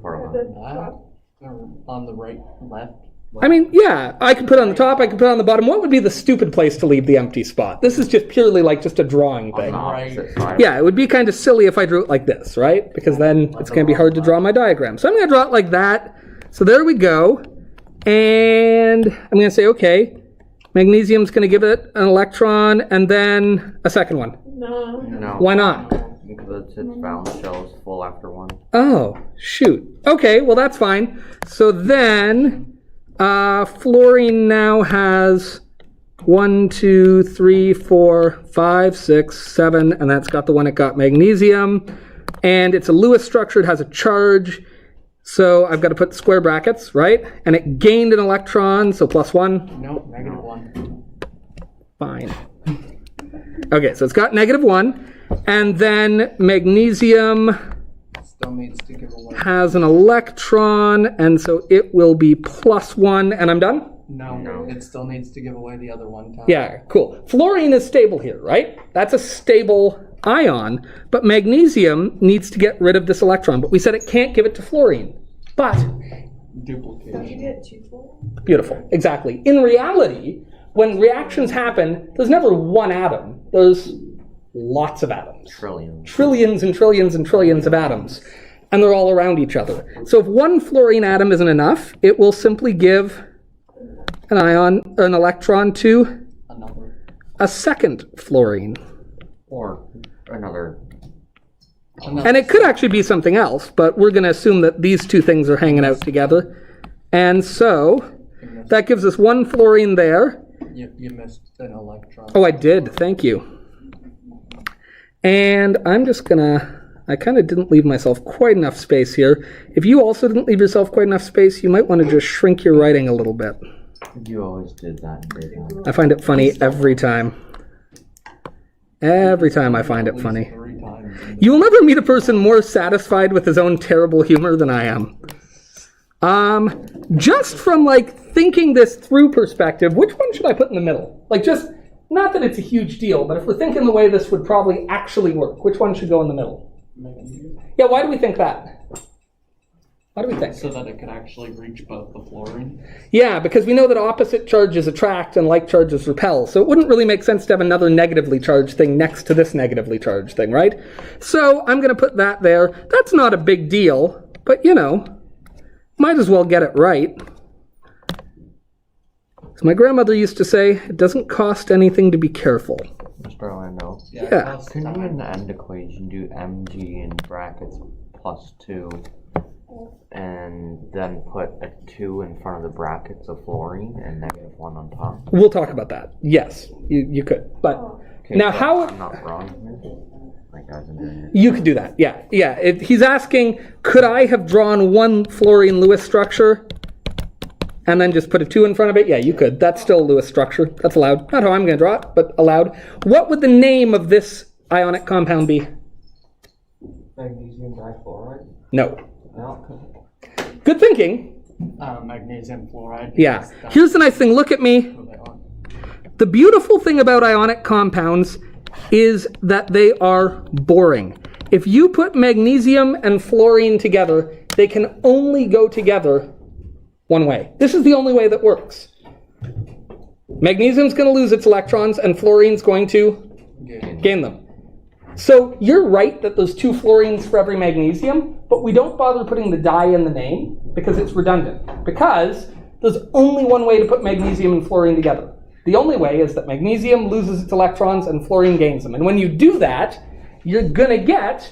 the right, left. I mean, yeah, I could put it on the top, I could put it on the bottom. What would be the stupid place to leave the empty spot? This is just purely like just a drawing On thing. the opposite side. Yeah, it would be kind of silly if I drew it like this, right? Because then it's going to be hard to draw my diagram. So I'm going to draw it like that. So there we go. And I'm going to say, okay, magnesium's going to give it an electron and then a second one. No. No. Why not? Because its valence shell is full after 1. Oh, shoot. Okay, well, that's fine. So then fluorine now has 1, 2, 3, 4, 5, 6, 7, and that's got the one it got magnesium. And it's a Lewis structure. It has a charge. So I've got to put square brackets, right? And it gained an electron, so +1. No, -1. Fine. Okay, so it's got -1. And then magnesium Still needs to give away. has an electron, and so it will be +1, and I'm done? No, it still needs to give away the other one time. Yeah, cool. Fluorine is stable here, right? That's a stable ion, but magnesium needs to get rid of this electron, but we said it can't give it to fluorine. But, Don't you Duplication. get 2 for beautiful, exactly. In reality, when reactions happen, there's never one atom. There's lots of atoms. Trillions. Trillions and trillions and trillions of atoms, and they're all around each other. So if one fluorine atom isn't enough, it will simply give an electron to Another. a second fluorine. Or another. And it could actually be something else, but we're going to assume that these two things are hanging out together. And so that gives us one fluorine there. You missed an electron. Oh, I did. Thank you. And I'm just going to... I kind of didn't leave myself quite enough space here. If you also didn't leave yourself quite enough space, you might want to just shrink your writing a little bit. You always did that. I find it funny every time. Every time I find it funny. 3 times. You will never meet a person more satisfied with his own terrible humor than I am. Just from like thinking this through perspective, which one should I put in the middle? Like just, not that it's a huge deal, but if we're thinking the way this would probably actually work, which one should go in the middle? Yeah, why do we think that? Why do we think? So that it could actually reach both the fluorine. Yeah, because we know that opposite charges attract and like charges repel. So it wouldn't really make sense to have another negatively charged thing next to this negatively charged thing, right? So I'm going to put that there. That's not a big deal, but you know, might as well get it right. As my grandmother used to say, it doesn't cost anything to be careful. Mr. Orlando. Yeah. Couldn't you in the end equation do Mg in brackets +2 and then put a 2 in front of the brackets of fluorine and -1 on top? We'll talk about that. Yes, you could. But Okay, now so how... I'm not wrong here? Like I wasn't doing it. You could do that, yeah. He's asking, could I have drawn one fluorine Lewis structure and then just put a 2 in front of it? Yeah, you could. That's still a Lewis structure. That's allowed. Not how I'm going to draw it, but allowed. What would the name of this ionic compound be? Magnesium difluoride? No. No. Good thinking. Magnesium fluoride. Yeah. Yes, that's Here's the nice thing. Look at me. who they are. The beautiful thing about ionic compounds is that they are boring. If you put magnesium and fluorine together, they can only go together one way. This is the only way that works. Magnesium's going to lose its electrons and fluorine's going to gain them. So you're right that there's 2 fluorines for every magnesium, but we don't bother putting the die in the name because it's redundant. Because there's only one way to put magnesium and fluorine together. The only way is that magnesium loses its electrons and fluorine gains them. And when you do that, you're going to get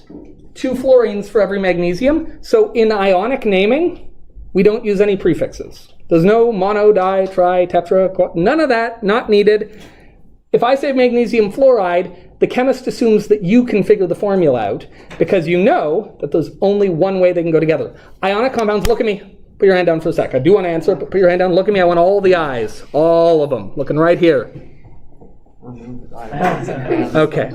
2 fluorines for every magnesium. So in ionic naming, we don't use any prefixes. There's no mono, di, tri, tetra, none of that, not needed. If I say magnesium fluoride, the chemist assumes that you can figure the formula out because you know that there's only one way they can go together. Ionic compounds, look at me. Put your hand down for a sec. I do want to answer, but put your hand down. Look at me. I want all the eyes. All of them. Looking right here. Remove that. Okay.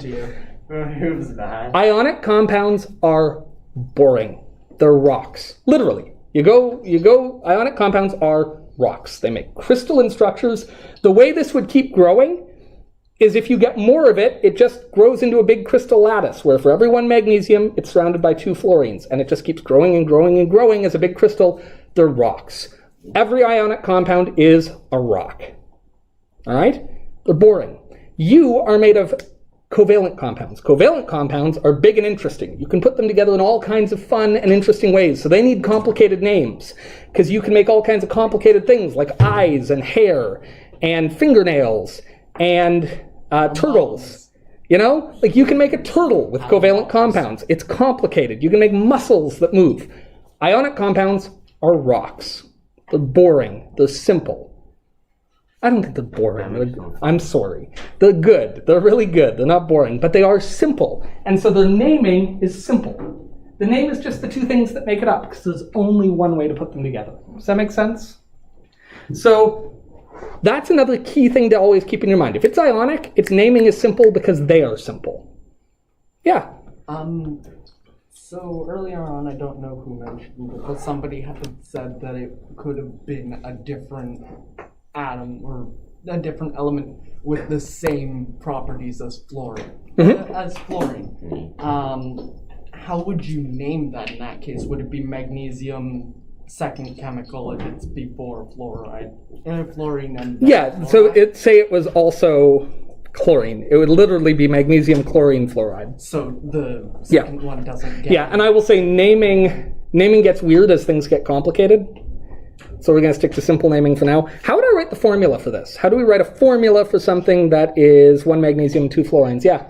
Who's that? Ionic compounds are boring. They're rocks. Literally. You go, ionic compounds are rocks. They make crystalline structures. The way this would keep growing is if you get more of it, it just grows into a big crystal lattice, where for every one magnesium, it's surrounded by 2 fluorines, and it just keeps growing and growing and growing as a big crystal. They're rocks. Every ionic compound is a rock. All right? They're boring. You are made of covalent compounds. Covalent compounds are big and interesting. You can put them together in all kinds of fun and interesting ways. So they need complicated names, because you can make all kinds of complicated things like eyes and hair and fingernails and turtles. You know? Like you can make a turtle with covalent compounds. It's complicated. You can make muscles that move. Ionic compounds are rocks. They're boring. They're simple. I don't think they're boring. I'm sorry. They're good. They're really good. They're not boring, but they are simple. And so their naming is simple. The name is just the 2 things that make it up, because there's only one way to put them together. Does that make sense? So that's another key thing to always keep in your mind. If it's ionic, its naming is simple because they are simple. Yeah. So earlier on, I don't know who mentioned it, but somebody had said that it could have been a different atom or a different element with the same properties as fluorine. How would you name that in that case? Would it be magnesium second chemical if it's before fluoride? Fluorine and so say it was also chlorine. It would literally be magnesium chlorine fluoride. So the second one doesn't get and I will say naming gets weird as things get complicated. So we're going to stick to simple naming for now. How would I write the formula for this? How do we write a formula for something that is 1 magnesium, 2 fluorines? Yeah.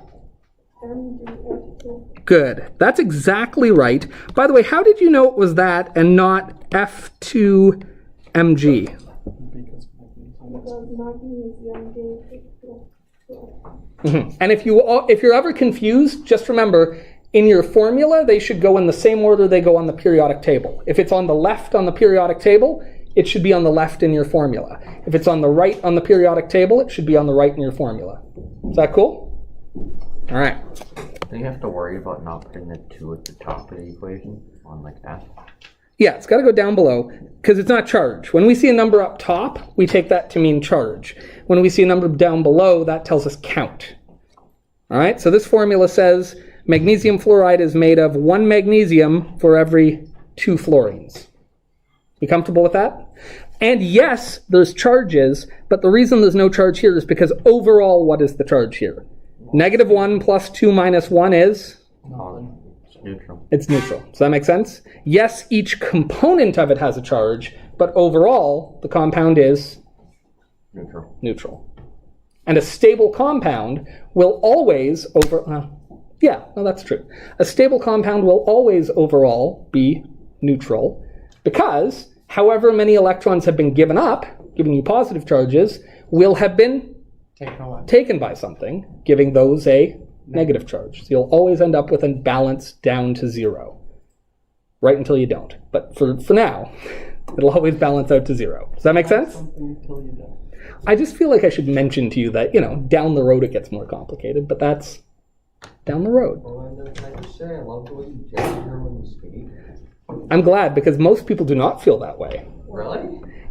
Good. That's exactly right. By the way, how did you know it was that and not F2Mg? Because magnesium gave And if you're ever confused, just remember, in your formula, they should go in the same order they go on the periodic table. If it's on the left on the periodic table, it should be on the left in your formula. If it's on the right on the periodic table, it should be on the right in your formula. Is that cool? All right. Do you have to worry about not putting the 2 at the top of the equation on like F? Yeah, it's got to go down below because it's not charge. When we see a number up top, we take that to mean charge. When we see a number down below, that tells us count. All right, so this formula says magnesium fluoride is made of 1 magnesium for every 2 fluorines. You comfortable with that? And yes, there's charges, but the reason there's no charge here is because overall, what is the charge here? -1 plus 2 minus 1 is? It's neutral. It's neutral. Does that make sense? Yes, each component of it has a charge, but overall, the compound is? Neutral. And a stable compound will always that's true. A stable compound will always overall be neutral because however many electrons have been given up, giving you positive charges, will have been taken by something, giving those a negative charge. So you'll always end up with a balance down to 0. Right until you don't. But for now, it'll always balance out to 0. Does that make sense? Until you don't. I just feel like I should mention to you that, down the road it gets more complicated, but that's down the road. Can I just say I love the way you gesture when you speak? I'm glad, because most people do not feel that way. Really?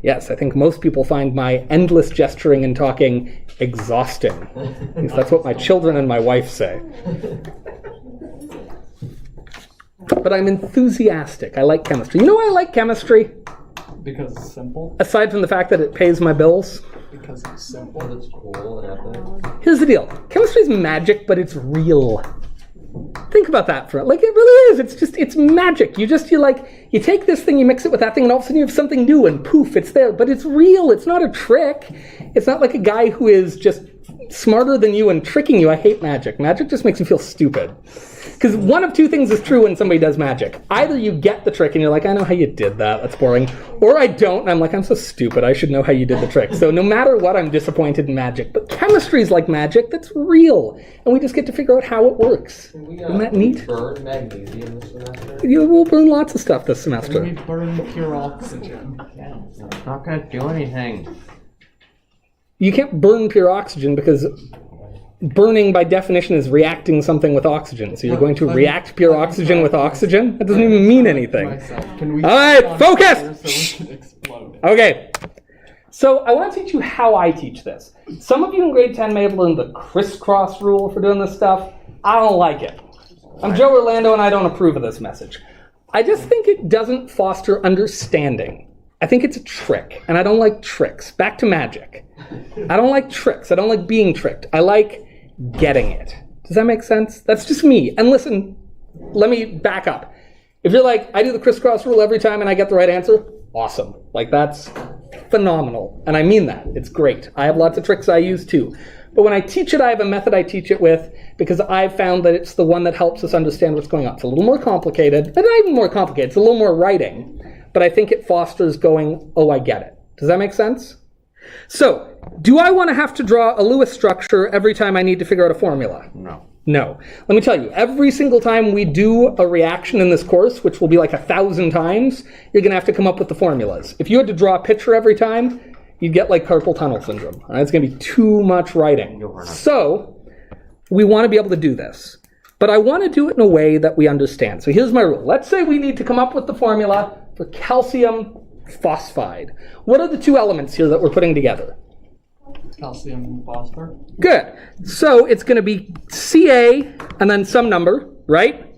Yes, I think most people find my endless gesturing and talking exhausting. At least that's what my children and my wife say. But I'm enthusiastic. I like chemistry. You know why I like chemistry? Because it's simple? Aside from the fact that it pays my bills. Because it's simple. But it's cool and epic. Here's the deal. Chemistry is magic, but it's real. Think about that it really is. It's magic. You take this thing, you mix it with that thing, and all of a sudden you have something new, and poof, it's there. But it's real. It's not a trick. It's not like a guy who is just smarter than you and tricking you. I hate magic. Magic just makes me feel stupid. Because one of two things is true when somebody does magic. Either you get the trick and you're like, I know how you did that, that's boring. Or I don't, and I'm like, I'm so stupid, I should know how you did the trick. So no matter what, I'm disappointed in magic. But chemistry is like magic, that's real. And we just get to figure out how it works. Isn't that neat? Burn magnesium this semester? We'll burn lots of stuff this semester. We burn pure oxygen. It's not gonna do anything. You can't burn pure oxygen because burning by definition is reacting something with oxygen. So you're going to react pure oxygen with oxygen? That doesn't even mean anything. Can we All right, turn on focus! fire so we can explode? Okay. So I want to teach you how I teach this. Some of you in grade 10 may have learned the crisscross rule for doing this stuff. I don't like it. I'm Joe Orlando and I don't approve of this message. I just think it doesn't foster understanding. I think it's a trick, and I don't like tricks. Back to magic. I don't like tricks. I don't like being tricked. I like getting it. Does that make sense? That's just me. And listen, let me back up. If you're like, I do the crisscross rule every time and I get the right answer, awesome. Like, that's phenomenal. And I mean that. It's great. I have lots of tricks I use too. But when I teach it, I have a method I teach it with because I've found that it's the one that helps us understand what's going on. It's a little more complicated, but not even more complicated. It's a little more writing. But I think it fosters going, oh, I get it. Does that make sense? So, do I want to have to draw a Lewis structure every time I need to figure out a formula? No. No. Let me tell you, every single time we do a reaction in this course, which will be like 1,000 times, you're going to have to come up with the formulas. If you had to draw a picture every time, you'd get like carpal tunnel syndrome. All right? It's going to be too much writing. So, we want to be able to do this. But I want to do it in a way that we understand. So here's my rule. Let's say we need to come up with the formula for calcium phosphide. What are the two elements here that we're putting together? Calcium and phosphor. Good. So it's going to be Ca and then some number, right?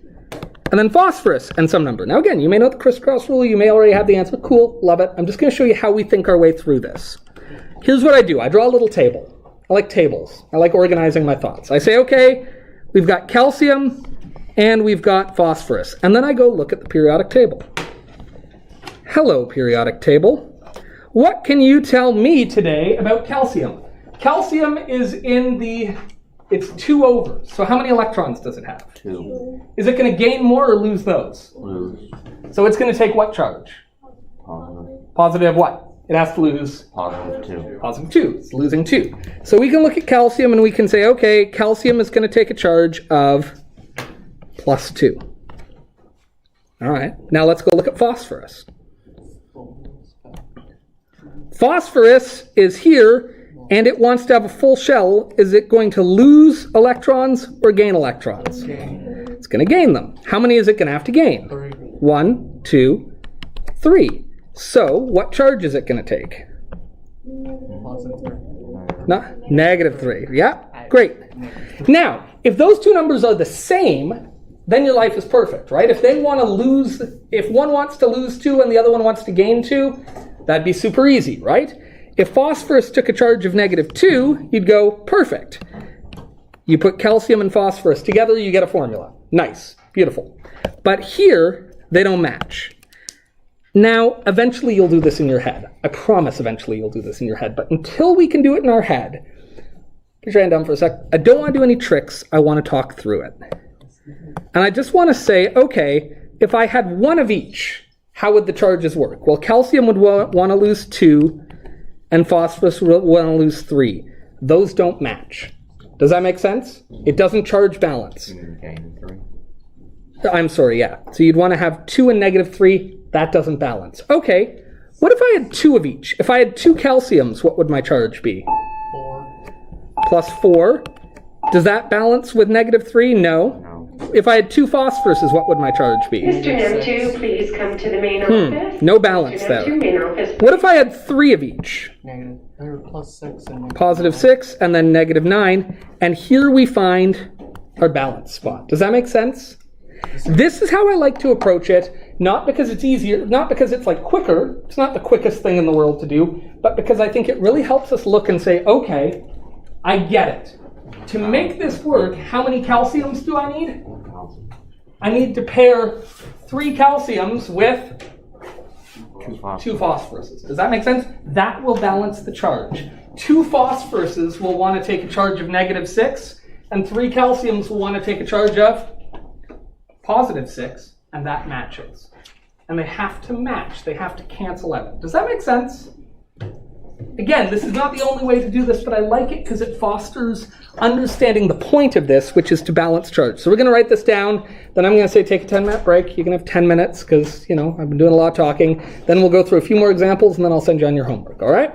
And then phosphorus and some number. Now again, you may know the crisscross rule. You may already have the answer. Cool. Love it. I'm just going to show you how we think our way through this. Here's what I do. I draw a little table. I like tables. I like organizing my thoughts. I say, okay, we've got calcium and we've got phosphorus. And then I go look at the periodic table. Hello, periodic table. What can you tell me today about calcium? Calcium is it's 2 overs. So how many electrons does it have? 2. Is it going to gain more or lose those? Lose. So it's going to take what charge? Positive. Positive what? It has to lose Positive 2. positive 2. It's losing 2. So we can look at calcium and we can say, okay, calcium is going to take a charge of plus 2. All right. Now let's go look at phosphorus. Phosphorus is here, and it wants to have a full shell. Is it going to lose electrons or gain electrons? It's going to gain them. How many is it going to have to gain? 3. 1, 2, 3. So, what charge is it going to take? Positive 3. No, negative 3. Yeah, great. Now, if those two numbers are the same, then your life is perfect, right? If one wants to lose 2 and the other one wants to gain 2, that'd be super easy, right? If phosphorus took a charge of negative 2, you'd go, perfect. You put calcium and phosphorus together, you get a formula. Nice, beautiful. But here, they don't match. Now, eventually you'll do this in your head. I promise eventually you'll do this in your head. But until we can do it in our head, put your hand down for a sec. I don't want to do any tricks. I want to talk through it. And I just want to say, okay, if I had one of each, how would the charges work? Well, calcium would want to lose 2, and phosphorus would want to lose 3. Those don't match. Does that make sense? It doesn't charge balance. Gain 3. I'm sorry, yeah. So you'd want to have 2 and negative 3. That doesn't balance. Okay, what if I had 2 of each? If I had 2 calciums, what would my charge be? 4. Plus 4. Does that balance with negative 3? No. If I had 2 phosphoruses, what would my charge be? Mr. M2, please come to the main office. No balance Mr. there. M2, main office. What if I had 3 of each? Negative. Or plus 6 and negative Positive 9. 6 and then negative 9. And here we find our balance spot. Does that make sense? This is how I like to approach it, not because it's easier, not because it's like quicker, it's not the quickest thing in the world to do, but because I think it really helps us look and say, okay, I get it. To make this work, how many calciums do I need? I need to pair 3 calciums with 2 phosphoruses. Does that make sense? That will balance the charge. 2 phosphoruses will want to take a charge of negative 6, and 3 calciums will want to take a charge of positive 6, and that matches. And they have to match. They have to cancel out. Does that make sense? Again, this is not the only way to do this, but I like it because it fosters understanding the point of this, which is to balance charge. So we're going to write this down. Then I'm going to say take a 10-minute break. You can have 10 minutes because, you know, I've been doing a lot of talking. Then we'll go through a few more examples, and then I'll send you on your homework, all right?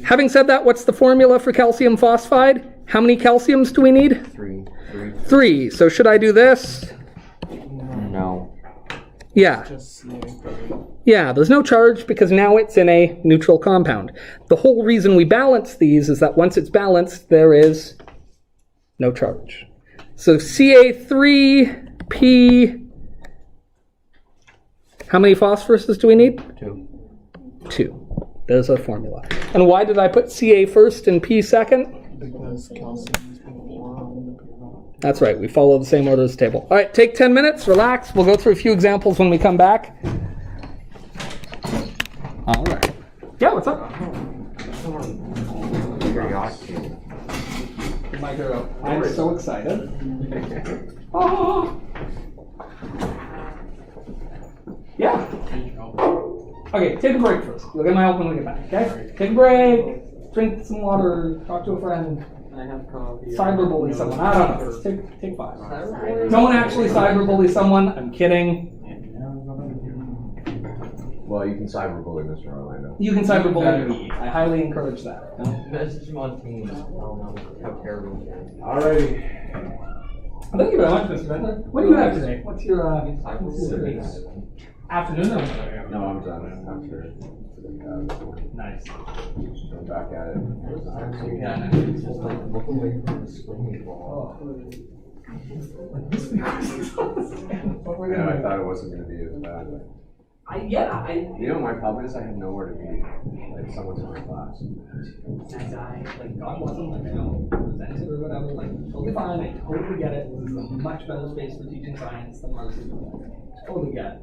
Having said that, what's the formula for calcium phosphide? How many calciums do we need? 3. 3. So should I do this? No. Yeah. Just Yeah, there's no charge because now it's in a neutral compound. The whole reason we balance these is that once it's balanced, there is no charge. So Ca3P, how many phosphoruses do we need? 2. 2. There's our formula. And why did I put Ca first and P second? because calcium is before on the periodic. That's right, we follow the same order as the table. All right, take 10 minutes, relax. We'll go through a few examples when we come back. All right. Yeah, what's up? Periodic. My hero. I'm so excited. Oh. Yeah. Okay, take a break first. You'll get my help when we get back, okay? Take a break, drink some water, talk to a friend, I have coffee. cyberbully someone. I don't know. Just take 5. Don't actually cyberbully someone. I'm kidding. Well, you can cyberbully Mr. Orlando. You can cyberbully me. I highly encourage that. Message him on Teams. I don't know how terrible it is. Alrighty. Thank you very much, Mr. Bentler. What do you have today? What's your afternoon? Or? No, I'm done. I'm sure. Nice. I'm back at it. It's just like look away from the screen. Yeah, I thought it wasn't going to be as bad. You know, my problem is I have nowhere to be. Like, someone's in my class. Like, God wasn't like, I don't present it or whatever. Like, totally fine. I totally get it. This is a much better space for teaching science than ours. Totally get it.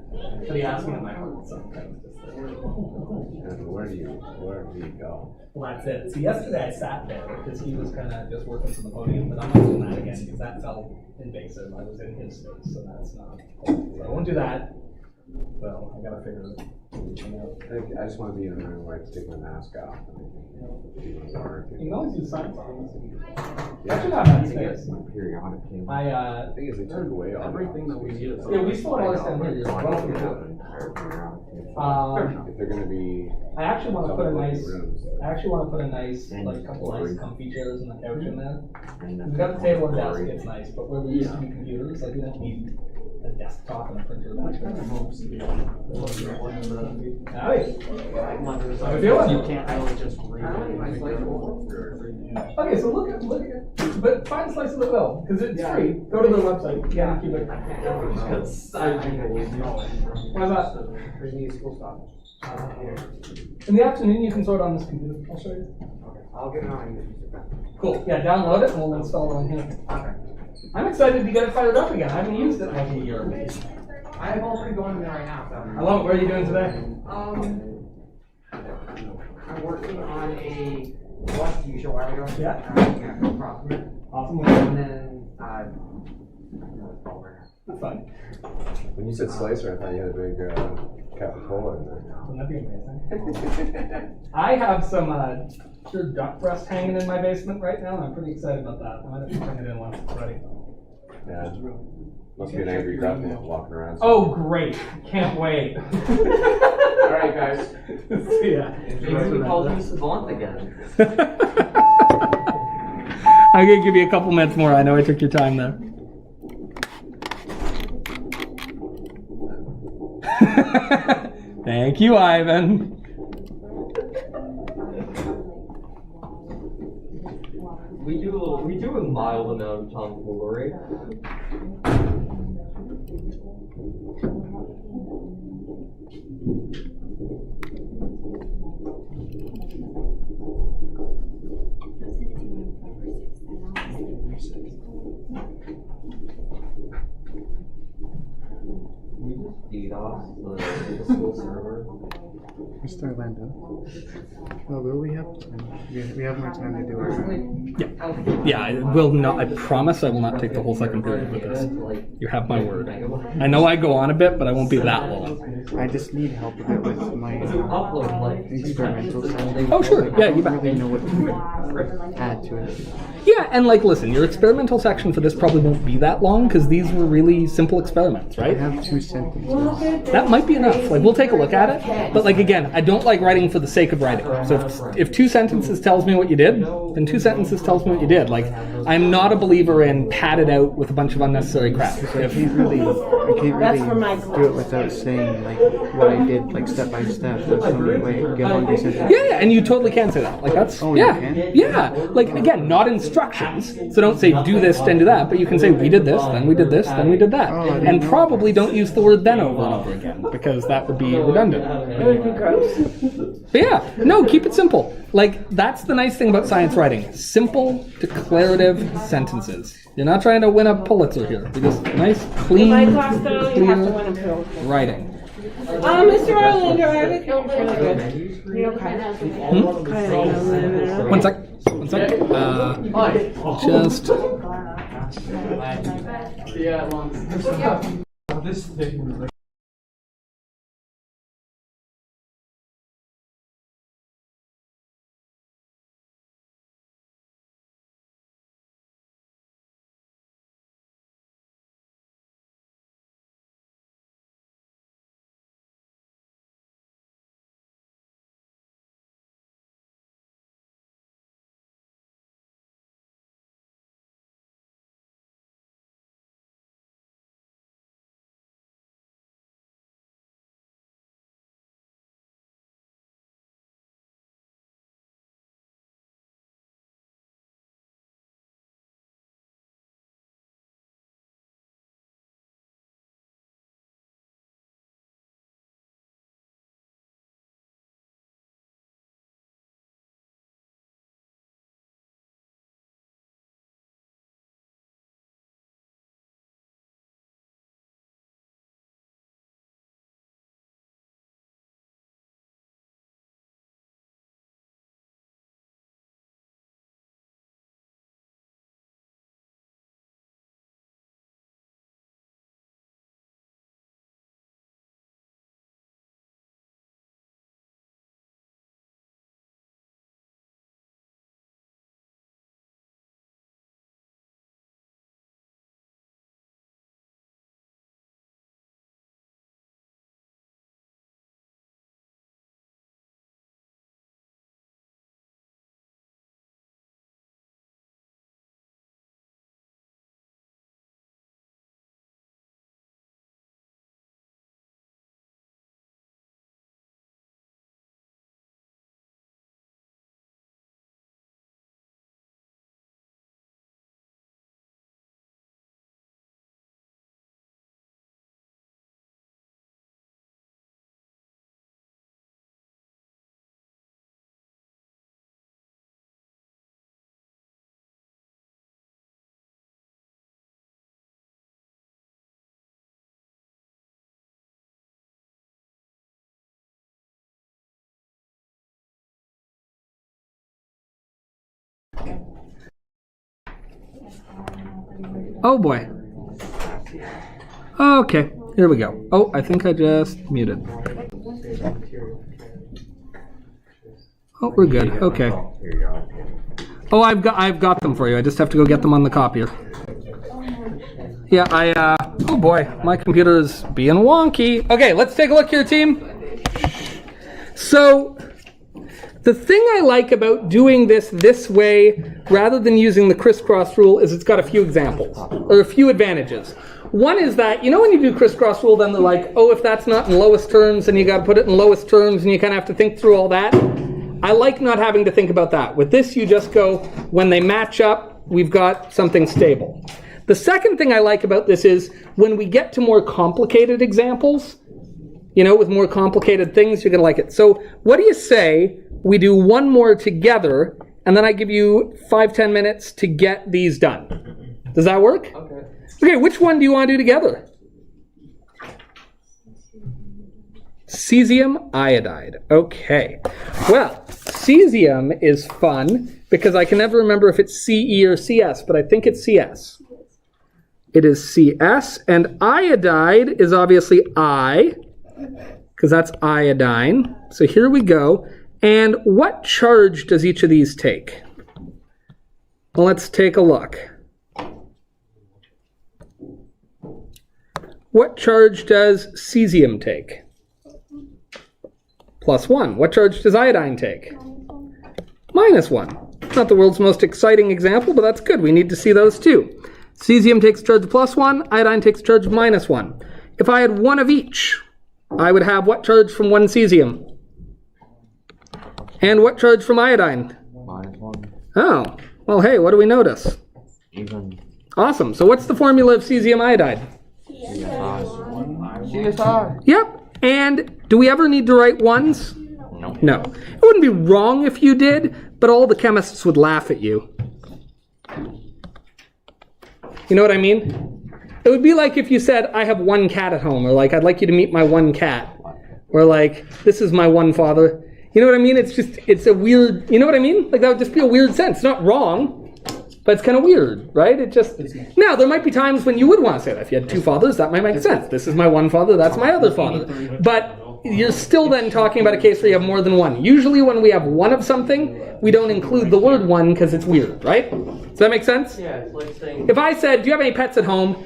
But he asked me in my heart sometimes. And where do you go? Well, that's it. So yesterday I sat there because he was kind of just working from the podium, but I'm not doing that again because that felt invasive. I was in his space, so that's not. So I won't do that. Well, I gotta figure it out. I just want to be in a room where I can take my mask off. You can always use science on Yeah. Actually, not bad space. Periodic table. I The thing is, they took away all Everything that we need is. yeah, we still have all this down here. Why don't we do it? If they're going to be I actually want to put a nice. rooms. I actually want to put a nice, like, couple nice comfy chairs and a couch in there. We got the table and desk, it's nice, but where there used to be computers, like we don't need a desktop and a printer. That's kind of Howdy. How you feeling? You can't really just read it. Okay, so look at, but find slice of the bill, because it's free. Go to their website. Yeah, keep it. Why's that? In the afternoon, you can sort on this computer. I'll show you. I'll get it on. Cool. Yeah, download it and we'll install it on here. Okay. I'm excited to get it fired up again. I haven't used it in like a year. I have already going there right now. So. I love it. What are you doing today? I'm working on a watch TV show while ago. Yeah. No problem. Awesome. And then That's fun. When you said slicer, I thought you had a big capicola in there. Wouldn't that be amazing? I have some cured duck breast hanging in my basement right now, and I'm pretty excited about that. I might have to turn it in once it's ready. Yeah. Must be an angry duck walking around. Oh, great. Can't wait. Alright, guys. See ya. Maybe we call you Savant again. I'm going to give you a couple minutes more. I know I took your time there. Thank you, Ivan. We do a mild amount of tomfoolery. We just DDoS the Mr. Orlando. Well, will we have time? We have more time to do it. Yeah, I will not. I promise I will not take the whole second period with this. You have my word. I know I go on a bit, but I won't be that long. I just need help a bit with my experimental side. Oh, sure. Yeah, you I bet. don't really know what to add to it. Yeah, and like, listen, your experimental section for this probably won't be that long because these were really simple experiments, I right? have 2 sentences. That might be enough. Like, we'll take a look at it. But like, again, I don't like writing for the sake of writing. So if 2 sentences tells me what you did, then 2 sentences tells me what you did. Like, I'm not a believer in pad it out with a bunch of unnecessary crap. I can't really do it without saying like what I did, like step by step. That's the only way. Give one sentences. Yeah, and you totally can say that. Like, that's, Oh, you yeah. can? Yeah. Like, again, not instructions. So don't say do this, then do that. But you can say we did this, then we did this, then we did that. Oh, I didn't And know probably don't use the word then over and over again because that would be redundant. It would be gross. But yeah, no, keep it simple. Like, that's the nice thing about science writing. Simple, declarative sentences. You're not trying to win a Pulitzer here. You're just nice, clean, In my class, though, you have to clear win a pill. writing. Mr. Orlando, I have a really good. You know, kind of. One sec. Just... Yeah, long. This thing was like. Oh boy. Okay, here we go. Oh, I think I just muted. Oh, we're good. Okay. Oh, I've got them for you. I just have to go get them on the copier. Yeah, oh boy, my computer is being wonky. Okay, let's take a look here, team. So, the thing I like about doing this way, rather than using the crisscross rule, is it's got a few examples, or a few advantages. One is that, you know when you do crisscross rule, then they're like, oh, if that's not in lowest terms, then you got to put it in lowest terms, and you kind of have to think through all that. I like not having to think about that. With this, you just go, when they match up, we've got something stable. The second thing I like about this is, when we get to more complicated examples, you know, with more complicated things, you're going to like it. So what do you say we do one more together, and then I give you 5-10 minutes to get these done? Does that work? Okay. Okay, which one do you want to do together? Cesium iodide. Okay. Well, cesium is fun because I can never remember if it's CE or CS, but I think it's CS. It is CS, and iodide is obviously I, because that's iodine. So here we go. And what charge does each of these take? Well, let's take a look. What charge does cesium take? +1. What charge does iodine take? -1. Not the world's most exciting example, but that's good. We need to see those too. Cesium takes charge of +1, iodine takes charge of -1. If I had one of each, I would have what charge from one cesium? And what charge from iodine? -1. Oh, well, hey, what do we notice? Even. Awesome. So what's the formula of cesium iodide? CSI. Yep. And do we ever need to write ones? No. No. It wouldn't be wrong if you did, but all the chemists would laugh at you. You know what I mean? It would be like if you said, I have one cat at home, or like, I'd like you to meet my one cat. Or like, this is my one father. You know what I mean? It's a weird, you know what I mean? Like that would just be a weird sense. It's not wrong, but it's kind of weird, right? Now, there might be times when you would want to say that. If you had two fathers, that might make sense. This is my one father, that's my other father. But you're still then talking about a case where you have more than one. Usually when we have one of something, we don't include the word one because it's weird, right? Does that make sense? Yeah, it's like saying... If I said, do you have any pets at home?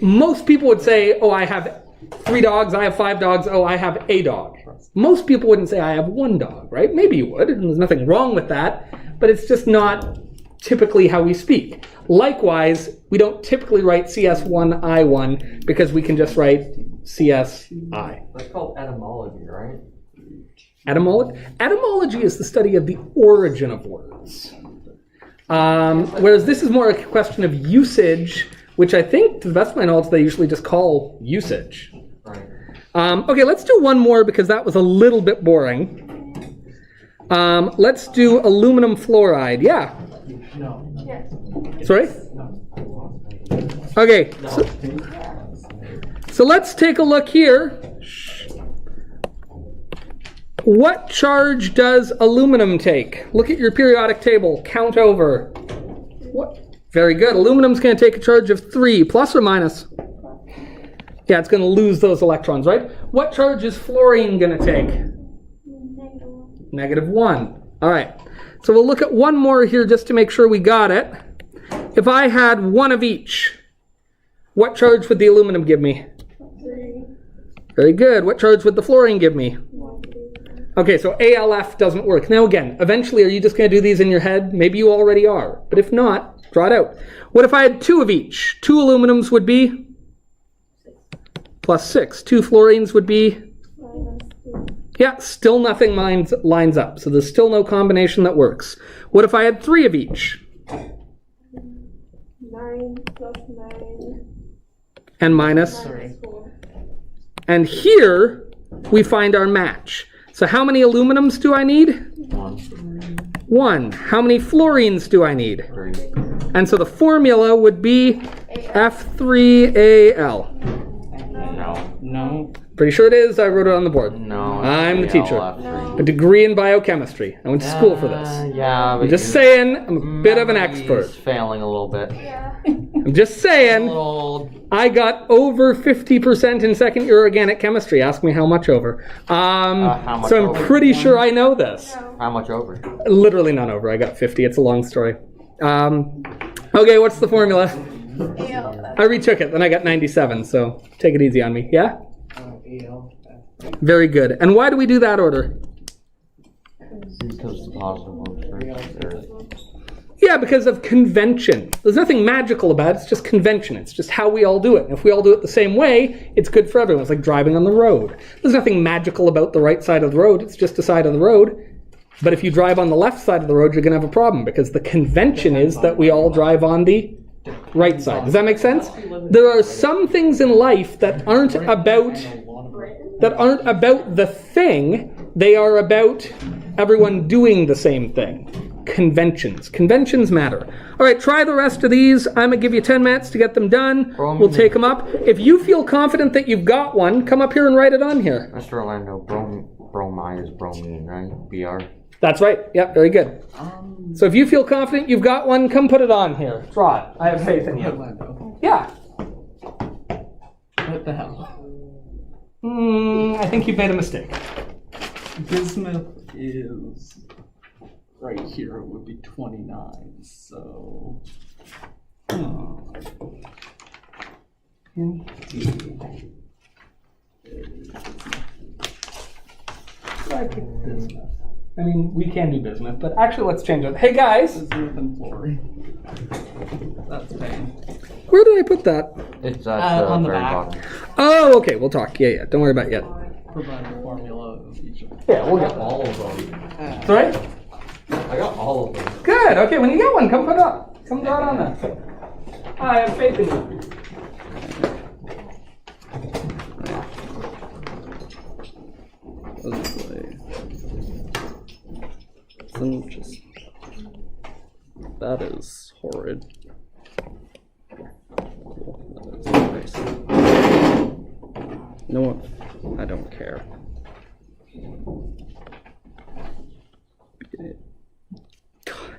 Most people would say, oh, I have 3 dogs, I have 5 dogs, oh, I have a dog. Most people wouldn't say I have 1 dog, right? Maybe you would, and there's nothing wrong with that, but it's just not typically how we speak. Likewise, we don't typically write CS1I1 because we can just write CSI. That's called etymology, right? Etymology is the study of the origin of words. Whereas this is more a question of usage, which I think, to the best of my knowledge, they usually just call usage. Right. Okay, let's do one more because that was a little bit boring. Let's do aluminum fluoride. Yeah. No. Sorry? Okay. So let's take a look here. What charge does aluminum take? Look at your periodic table. Count over. What? Very good. Aluminum's going to take a charge of 3, plus or minus? Yeah, it's going to lose those electrons, right? What charge is fluorine going to take? -1. All right. So we'll look at one more here just to make sure we got it. If I had one of each, what charge would the aluminum give me? 3. Very good. What charge would the fluorine give me? 1. Okay, so ALF doesn't work. Now again, eventually are you just going to do these in your head? Maybe you already are. But if not, draw it out. What if I had 2 of each? 2 aluminums would be? +6. 2 fluorines would be? -2. Yeah, still nothing lines up. So there's still no combination that works. What if I had 3 of each? 9 plus 9. And minus? -4. And here we find our match. So how many aluminums do I need? 1. How many fluorines do I need? 3. And so the formula would be F3Al. No. Pretty sure it is. I wrote it on the board. No. I'm the teacher. ALF3. A degree in biochemistry. I went to school for this. Yeah, but I'm just saying, I'm a bit of an expert. Failing a little bit. I'm just saying, I got over 50% in second year organic chemistry. Ask me how much over. How much so I'm over? pretty sure I know this. How much over? Literally none over. I got 50. It's a long story. Okay, what's the formula? I retook it, then I got 97, so take it easy on me. Yeah? Very good. And why do we do that order? Because the positive. Yeah, because of convention. There's nothing magical about it. It's just convention. It's just how we all do it. And if we all do it the same way, it's good for everyone. It's like driving on the road. There's nothing magical about the right side of the road. It's just a side of the road. But if you drive on the left side of the road, you're going to have a problem because the convention is that we all drive on the right side. Does that make sense? There are some things in life that aren't about the thing. They are about everyone doing the same thing. conventions. Conventions matter. All right, try the rest of these. I'm going to give you 10 minutes to get them done. We'll take them up. If you feel confident that you've got one, come up here and write it on here. Mr. Orlando, bromide is bromine, right? BR. That's right. Yep, very good. So if you feel confident you've got one, come put it on here. Draw it. I have faith in you. Yeah. What the hell? I think you've made a mistake. Bismuth is right here. It would be 29. So. Indeed. I picked bismuth. I mean, we can do bismuth, but actually, let's change it. Hey guys. Bismuth and fluoride. That's pain. Where did I put that? It's at the on the very back. bottom. Oh, okay. We'll talk. Yeah. Don't worry about it yet. Provide the formula of each of them. Yeah, we'll get All of them. Sorry? I got all of them. Good. Okay, when you get one, come put it up. Come draw it on that. I have faith in you. That is horrid. No, I don't care.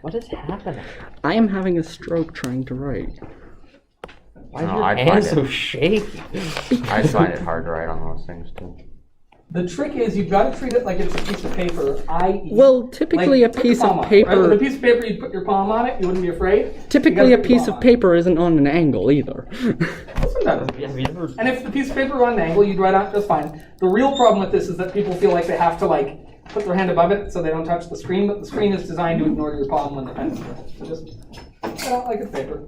What is happening? I am having a stroke trying to write. Why is No, your I hand find so it- shaky? I find it hard to write on those things too. The trick is you've got to treat it like it's a piece of paper, i.e. Well, typically like, a put piece your palm of on it, right? With paper. a piece of paper, you'd put your palm on it, you wouldn't be afraid. Typically, You a gotta put your piece palm of on paper isn't on an angle either. it. Sometimes. Have you ever? And if the piece of paper were on an angle, you'd write out just fine. The real problem with this is that people feel like they have to put their hand above it so they don't touch the screen, but the screen is designed to ignore your palm when the pen's there. So just cut out like it's paper.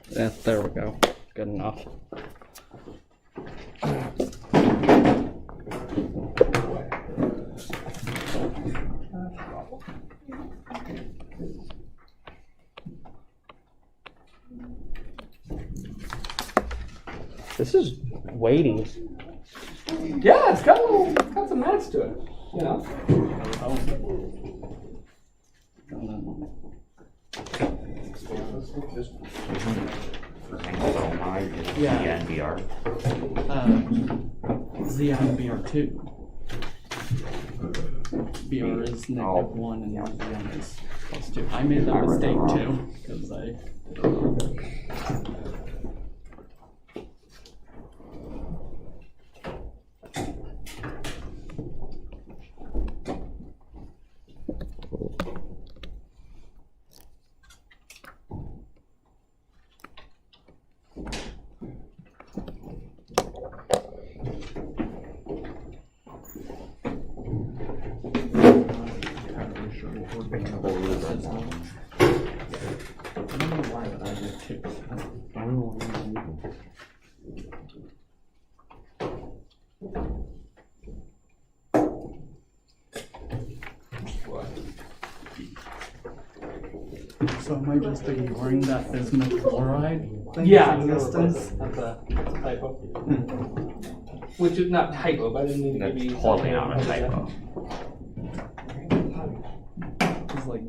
Yeah, there we go. Good enough. This is weighty. Yeah, it's got some mass to it, you know. Bromide is NBR. Xeon BR2. BR is -1 and Xeon is +2. I made that mistake too, because I. So am I just ignoring that bismuth fluoride thing? Yeah, in existence? that's a typo. Which is not typo, but I didn't mean to give you. That's totally not a typo. It's like,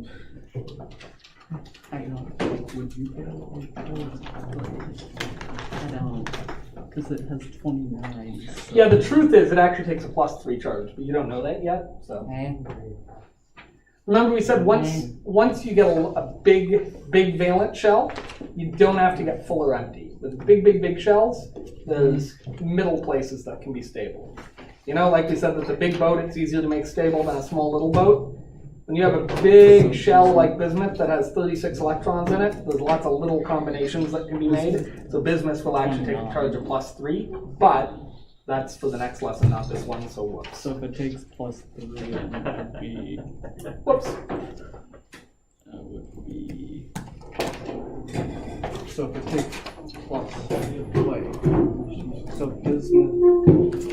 I don't. Would you put it like that? I don't, because it has 29. So. Yeah, the truth is it actually takes a +3 charge, but you don't know that yet. So remember we said once you get a big valent shell, you don't have to get full or empty. With big shells, there's middle places that can be stable. You know, like we said that the big boat, it's easier to make stable than a small little boat. When you have a big shell like bismuth that has 36 electrons in it, there's lots of little combinations that can be made. So bismuth will actually take a charge of +3, but that's for the next lesson, not this one, so whoops. So if it takes +3, then it would be. Whoops. That would be. So if it takes +3, wait. So bismuth.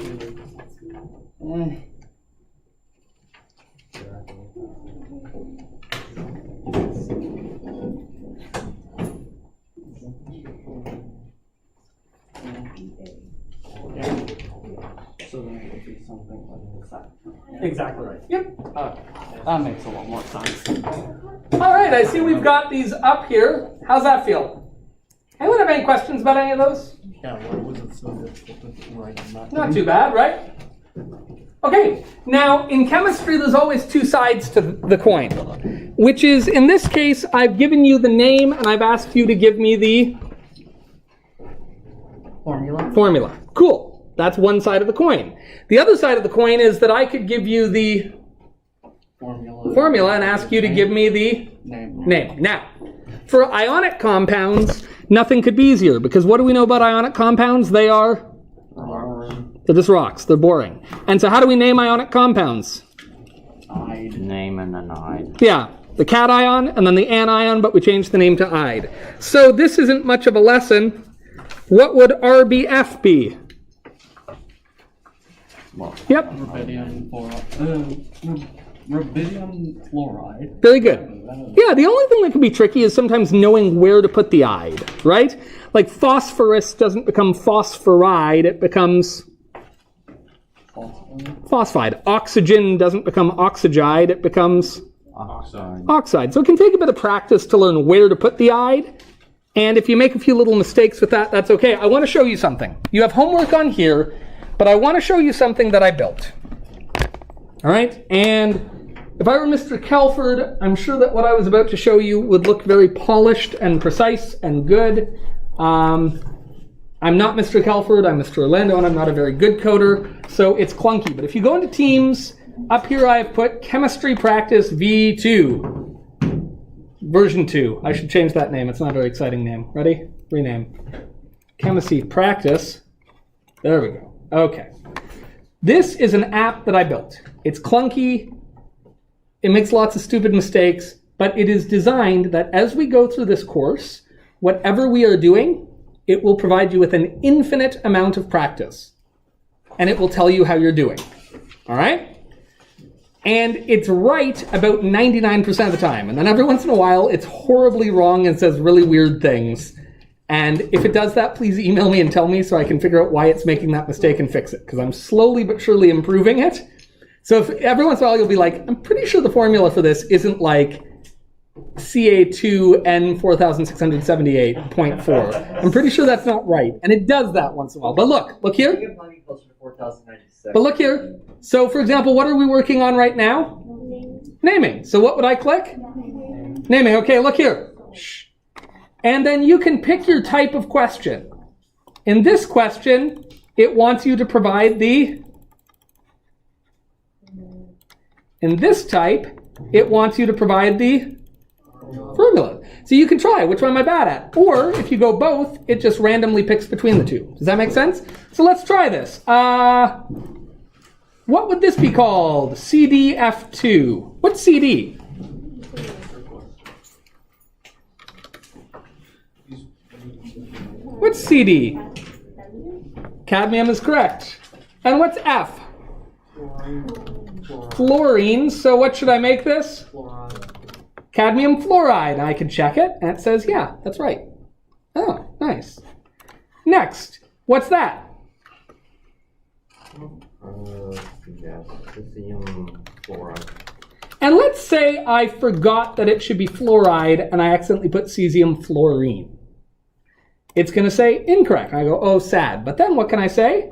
So then it would be be something like that. Exactly right. Yep. That makes a lot more sense. All right, I see we've got these up here. How's that feel? Anyone have any questions about any of those? Yeah, why was it so difficult to write in that? Not too bad, right? Okay, now in chemistry there's always two sides to the coin, which is, in this case, I've given you the name and I've asked you to give me the formula. Cool. That's one side of the coin. The other side of the coin is that I could give you the formula and ask you to give me the name. Now, for ionic compounds, nothing could be easier, because what do we know about ionic compounds? They're just rocks. They're boring. And so how do we name ionic compounds? Name and an ide. Yeah, the cation and then the anion, but we changed the name to ide. So this isn't much of a lesson. What would RBF be? Yep. Rubidium chloride. Very good. Yeah, the only thing that can be tricky is sometimes knowing where to put the ide, right? Like phosphorus doesn't become phosphoride, it becomes phosphide. Oxygen doesn't become oxygide, it becomes oxide. So it can take a bit of practice to learn where to put the ide. And if you make a few little mistakes with that, that's okay. I want to show you something. You have homework on here, but I want to show you something that I built. All right? And if I were Mr. Kelford, I'm sure that what I was about to show you would look very polished and precise and good. I'm not Mr. Kelford, I'm Mr. Orlando, and I'm not a very good coder, so it's clunky. But if you go into Teams, up here I have put Chemistry Practice V2, version 2. I should change that name, it's not a very exciting name. Ready? Rename. Chemistry Practice. There we go. Okay. This is an app that I built. It's clunky, it makes lots of stupid mistakes, but it is designed that as we go through this course, whatever we are doing, it will provide you with an infinite amount of practice. And it will tell you how you're doing. All right? And it's right about 99% of the time. And then every once in a while, it's horribly wrong and says really weird things. And if it does that, please email me and tell me so I can figure out why it's making that mistake and fix it. Because I'm slowly but surely improving it. So if every once in a while you'll be like, I'm pretty sure the formula for this isn't like Ca2N4678.4. I'm pretty sure that's not right. And it does that once in a while. But look here. But look here. So for example, what are we working on right now? Naming. So what would I click? Naming. Okay, look here. Shh. And then you can pick your type of question. In this question, it wants you to provide the... In this type, it wants you to provide the formula. So you can try, which one am I bad at? Or if you go both, it just randomly picks between the two. Does that make sense? So let's try this. What would this be called? CDF2. What's CD? What's CD? Cadmium is correct. And what's F? Fluorine. So what should I make this? Cadmium fluoride. I can check it, and it says, yeah, that's right. Oh, nice. Next, what's that? Cesium fluoride. And let's say I forgot that it should be fluoride, and I accidentally put cesium fluorine. It's going to say incorrect. I go, oh, sad. But then what can I say?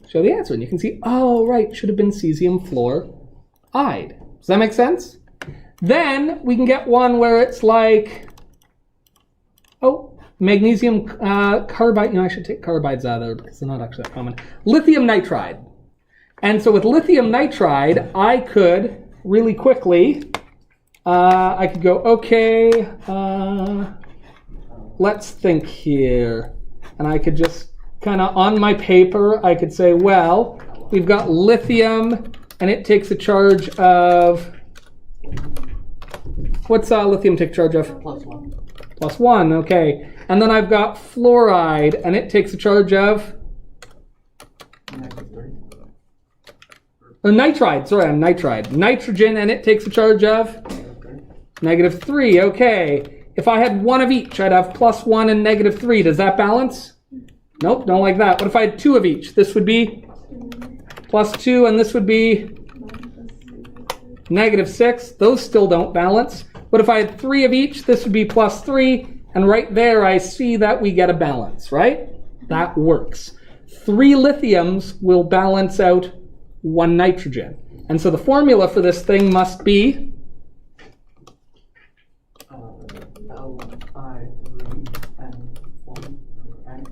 Show the answer, and you can see, oh, right, should have been cesium fluoride. Does that make sense? Then we can get one where it's like, oh, magnesium carbide. You know, I should take carbides out of there because they're not actually that common. Lithium nitride. And so with lithium nitride, I could really quickly, I could go, okay, let's think here. And I could just kind of, on my paper, I could say, well, we've got lithium, and it takes a charge of, what's lithium take charge of? +1. +1, okay. And then I've got fluoride, and it takes a charge of? Nitride, sorry, I'm nitride. Nitrogen, and it takes a charge of? -3, okay. If I had one of each, I'd have +1 and -3. Does that balance? Nope, don't like that. What if I had two of each? This would be plus 2, and this would be -6. Those still don't balance. But if I had 3 of each, this would be plus 3, and right there I see that we get a balance, right? That works. 3 lithiums will balance out 1 nitrogen. And so the formula for this thing must be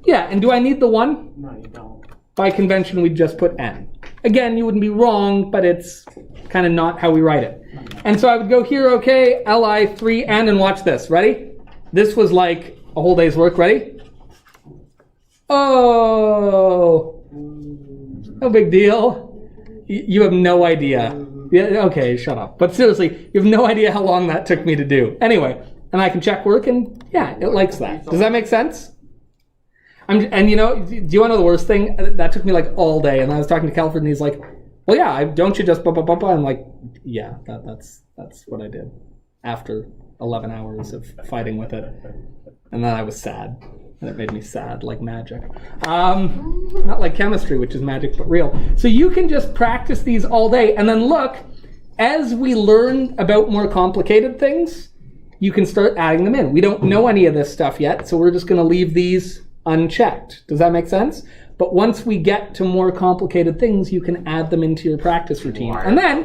yeah, and do I need the 1? No, you don't. By convention, we'd just put N. Again, you wouldn't be wrong, but it's kind of not how we write it. And so I would go here, okay, Li3N, and watch this. Ready? This was like a whole day's work. Ready? Oh, no big deal. You have no idea. Yeah, okay, shut up. But seriously, you have no idea how long that took me to do. Anyway, and I can check work, and yeah, it likes that. Does that make sense? And you know, do you want to know the worst thing? That took me like all day, and I was talking to Calvert, and he's like, well, yeah, don't you just blah, blah, blah, blah? I'm like, yeah, that's what I did after 11 hours of fighting with it. And then I was sad, and it made me sad like magic. Not like chemistry, which is magic, but real. So you can just practice these all day, and then look, as we learn about more complicated things, you can start adding them in. We don't know any of this stuff yet, so we're just going to leave these unchecked. Does that make sense? But once we get to more complicated things, you can add them into your practice routine. And then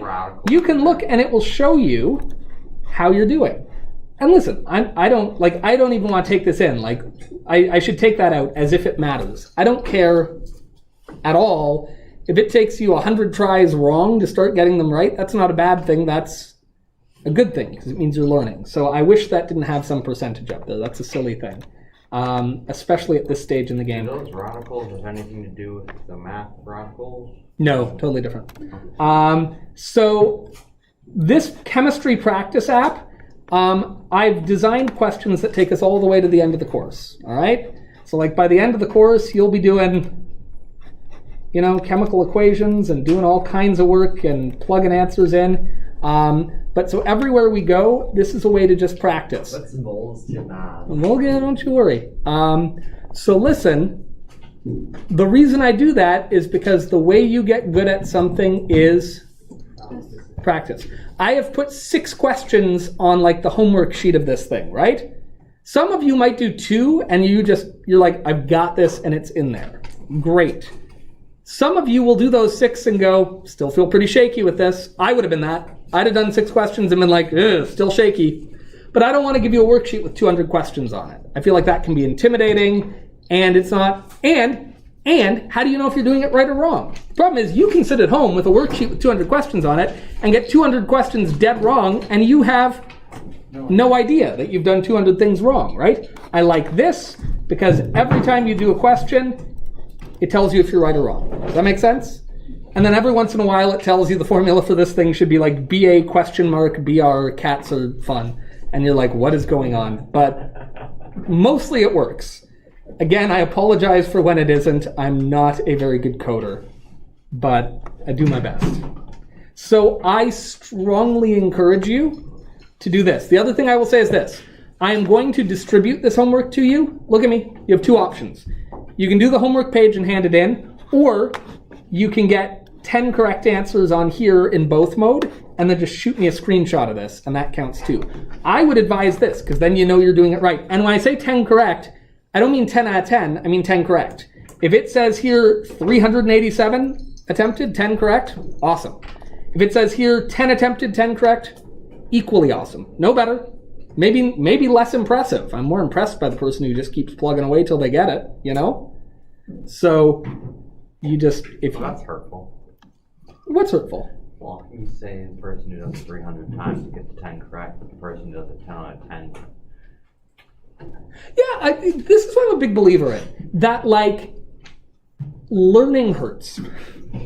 you can look and it will show you how you're doing. And listen, I don't even want to take this in. Like, I should take that out as if it matters. I don't care at all. If it takes you 100 tries wrong to start getting them right, that's not a bad thing. That's a good thing because it means you're learning. So I wish that didn't have some percentage up there. That's a silly thing. Especially at this stage in the game. Do those radicals have anything to do with the math radicals? No, totally different. So this chemistry practice app, I've designed questions that take us all the way to the end of the course. All right? So like by the end of the course, you'll be doing, you know, chemical equations and doing all kinds of work and plugging answers in. But so everywhere we go, this is a way to just practice. What's moles to math? Well, yeah, don't you worry. So listen, the reason I do that is because the way you get good at something is practice. I have put 6 questions on like the homework sheet of this thing, right? Some of you might do 2 and you're like, I've got this and it's in there. Great. Some of you will do those 6 and go, still feel pretty shaky with this. I would have been that. I'd have done 6 questions and been like, still shaky. But I don't want to give you a worksheet with 200 questions on it. I feel like that can be intimidating, and it's not. And how do you know if you're doing it right or wrong? The problem is you can sit at home with a worksheet with 200 questions on it and get 200 questions dead wrong, and you have no idea that you've done 200 things wrong, right? I like this because every time you do a question, it tells you if you're right or wrong. Does that make sense? And then every once in a while it tells you the formula for this thing should be like BA question mark BR, cats are fun. And you're like, what is going on? But mostly it works. Again, I apologize for when it isn't. I'm not a very good coder, but I do my best. So I strongly encourage you to do this. The other thing I will say is this. I am going to distribute this homework to you. Look at me. You have 2 options. You can do the homework page and hand it in, or you can get 10 correct answers on here in both mode, and then just shoot me a screenshot of this, and that counts too. I would advise this, because then you know you're doing it right. And when I say 10 correct, I don't mean 10 out of 10, I mean 10 correct. If it says here 387 attempted, 10 correct, awesome. If it says here 10 attempted, 10 correct, equally awesome. No better. Maybe less impressive. I'm more impressed by the person who just keeps plugging away till they get it, you know? So you just, if that's hurtful. What's hurtful? Well, you say the person who does it 300 times gets the 10 correct, but the person who does it 10 out of 10. Yeah, this is what I'm a big believer in. That, like, learning hurts.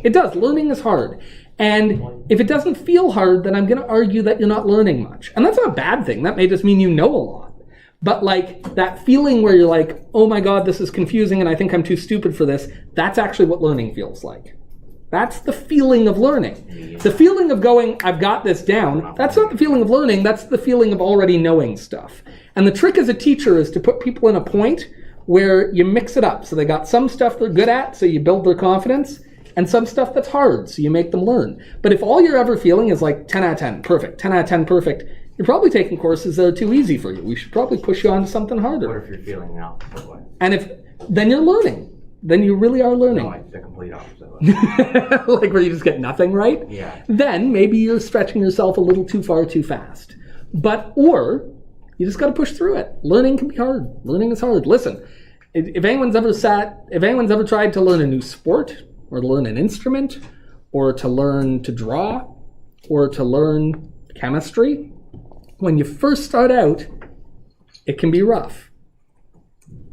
It does. Learning is hard. And if it doesn't feel hard, then I'm going to argue that you're not learning much. And that's not a bad thing. That may just mean you know a lot. But like that feeling where you're like, oh my God, this is confusing and I think I'm too stupid for this, that's actually what learning feels like. That's the feeling of learning. The feeling of going, I've got this down, that's not the feeling of learning, that's the feeling of already knowing stuff. And the trick as a teacher is to put people in a point where you mix it up. So they got some stuff they're good at, so you build their confidence, And some stuff that's hard, so you make them learn. But if all you're ever feeling is like 10 out of 10, perfect, 10 out of 10, perfect, you're probably taking courses that are too easy for you. We should probably push you onto something harder. What if you're feeling the opposite way? And then you're learning. Then you really are learning. No, like the complete opposite way. Like where you just get nothing right? Yeah. Then maybe you're stretching yourself a little too far too fast. Or you just got to push through it. Learning can be hard. Learning is hard. Listen, if anyone's ever tried to learn a new sport, or to learn an instrument, or to learn to draw, or to learn chemistry, when you first start out, it can be rough.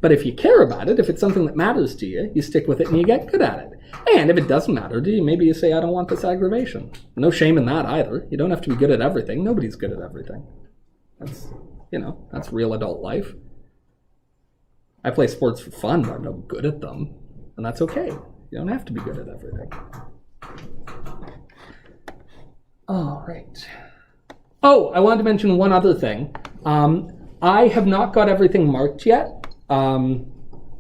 But if you care about it, if it's something that matters to you, you stick with it and you get good at it. And if it doesn't matter to you, maybe you say, I don't want this aggravation. No shame in that either. You don't have to be good at everything. Nobody's good at everything. That's real adult life. I play sports for fun, but I'm not good at them. And that's okay. You don't have to be good at everything. All right. Oh, I wanted to mention one other thing. I have not got everything marked yet.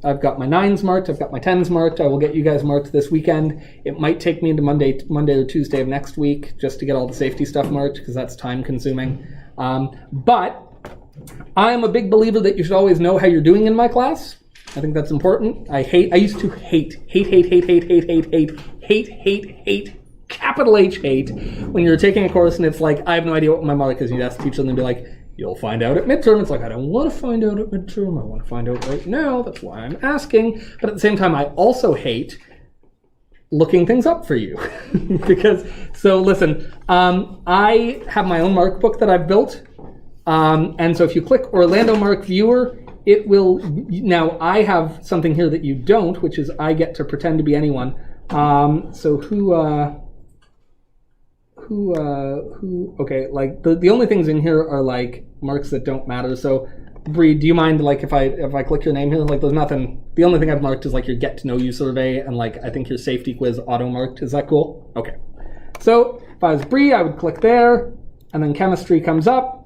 I've got my 9s marked, I've got my 10s marked. I will get you guys marked this weekend. It might take me into Monday or Tuesday of next week just to get all the safety stuff marked, because that's time consuming. But I am a big believer that you should always know how you're doing in my class. I think that's important. I used to hate, capital H hate, when you're taking a course and it's like, I have no idea what my mark is. You'd ask the teacher and they'd be like, you'll find out at midterm. It's like, I don't want to find out at midterm. I want to find out right now. That's why I'm asking. But at the same time, I also hate looking things up for you. Listen, I have my own mark book that I've built. And so if you click Orlando Mark Viewer, it will, now I have something here that you don't, which is I get to pretend to be anyone. Okay, like the only things in here are like marks that don't matter. So Bree, do you mind like if I click your name here? Like there's nothing, the only thing I've marked is like your get to know you survey and like I think your safety quiz auto marked. Is that cool? Okay. So if I was Bree, I would click there and then chemistry comes up.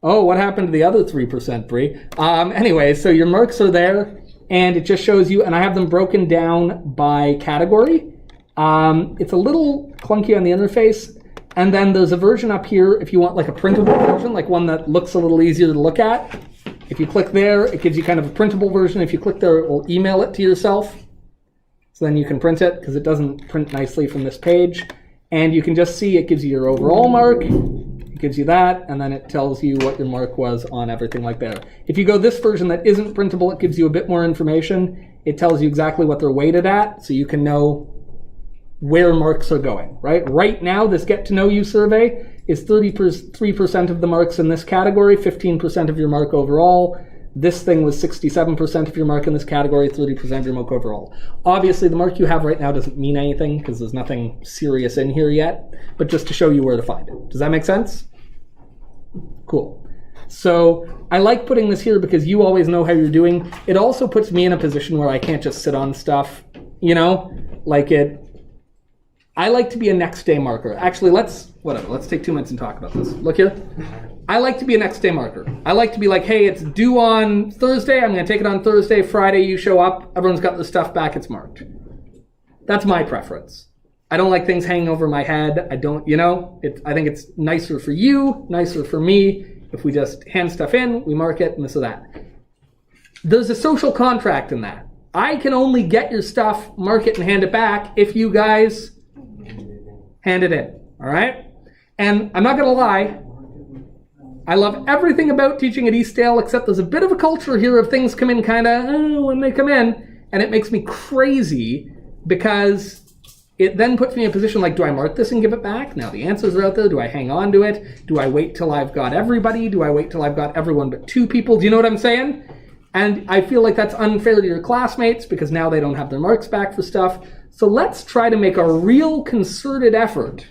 Oh, what happened to the other 3%, Bree? Anyway, so your marks are there and it just shows you, and I have them broken down by category. It's a little clunky on the interface, and then there's a version up here if you want like a printable version, like one that looks a little easier to look at. If you click there, it gives you kind of a printable version. If you click there, it will email it to yourself, so then you can print it, because it doesn't print nicely from this page. And you can just see it gives you your overall mark, it gives you that, and then it tells you what your mark was on everything like there. If you go this version that isn't printable, it gives you a bit more information. It tells you exactly what they're weighted at, so you can know where marks are going, right? Right now, this Get to Know You survey is 33% of the marks in this category, 15% of your mark overall. This thing was 67% of your mark in this category, 30% of your mark overall. Obviously, the mark you have right now doesn't mean anything because there's nothing serious in here yet, but just to show you where to find it. Does that make sense? Cool. So I like putting this here because you always know how you're doing. It also puts me in a position where I can't just sit on stuff, I like to be a next day marker. Actually, let's take 2 minutes and talk about this. Look here. I like to be a next day marker. I like to be like, hey, it's due on Thursday. I'm going to take it on Thursday. Friday, you show up. Everyone's got their stuff back. It's marked. That's my preference. I don't like things hanging over my head. I think it's nicer for you, nicer for me, if we just hand stuff in, we mark it, and this or that. There's a social contract in that. I can only get your stuff, mark it, and hand it back if you guys hand it in, all right? And I'm not going to lie, I love everything about teaching at Eastdale, except there's a bit of a culture here of things come in kind of when they come in, and it makes me crazy because it then puts me in a position like, do I mark this and give it back? Now the answers are out there. Do I hang on to it? Do I wait till I've got everybody? Do I wait till I've got everyone but 2 people? Do you know what I'm saying? And I feel like that's unfair to your classmates because now they don't have their marks back for stuff. So let's try to make a real concerted effort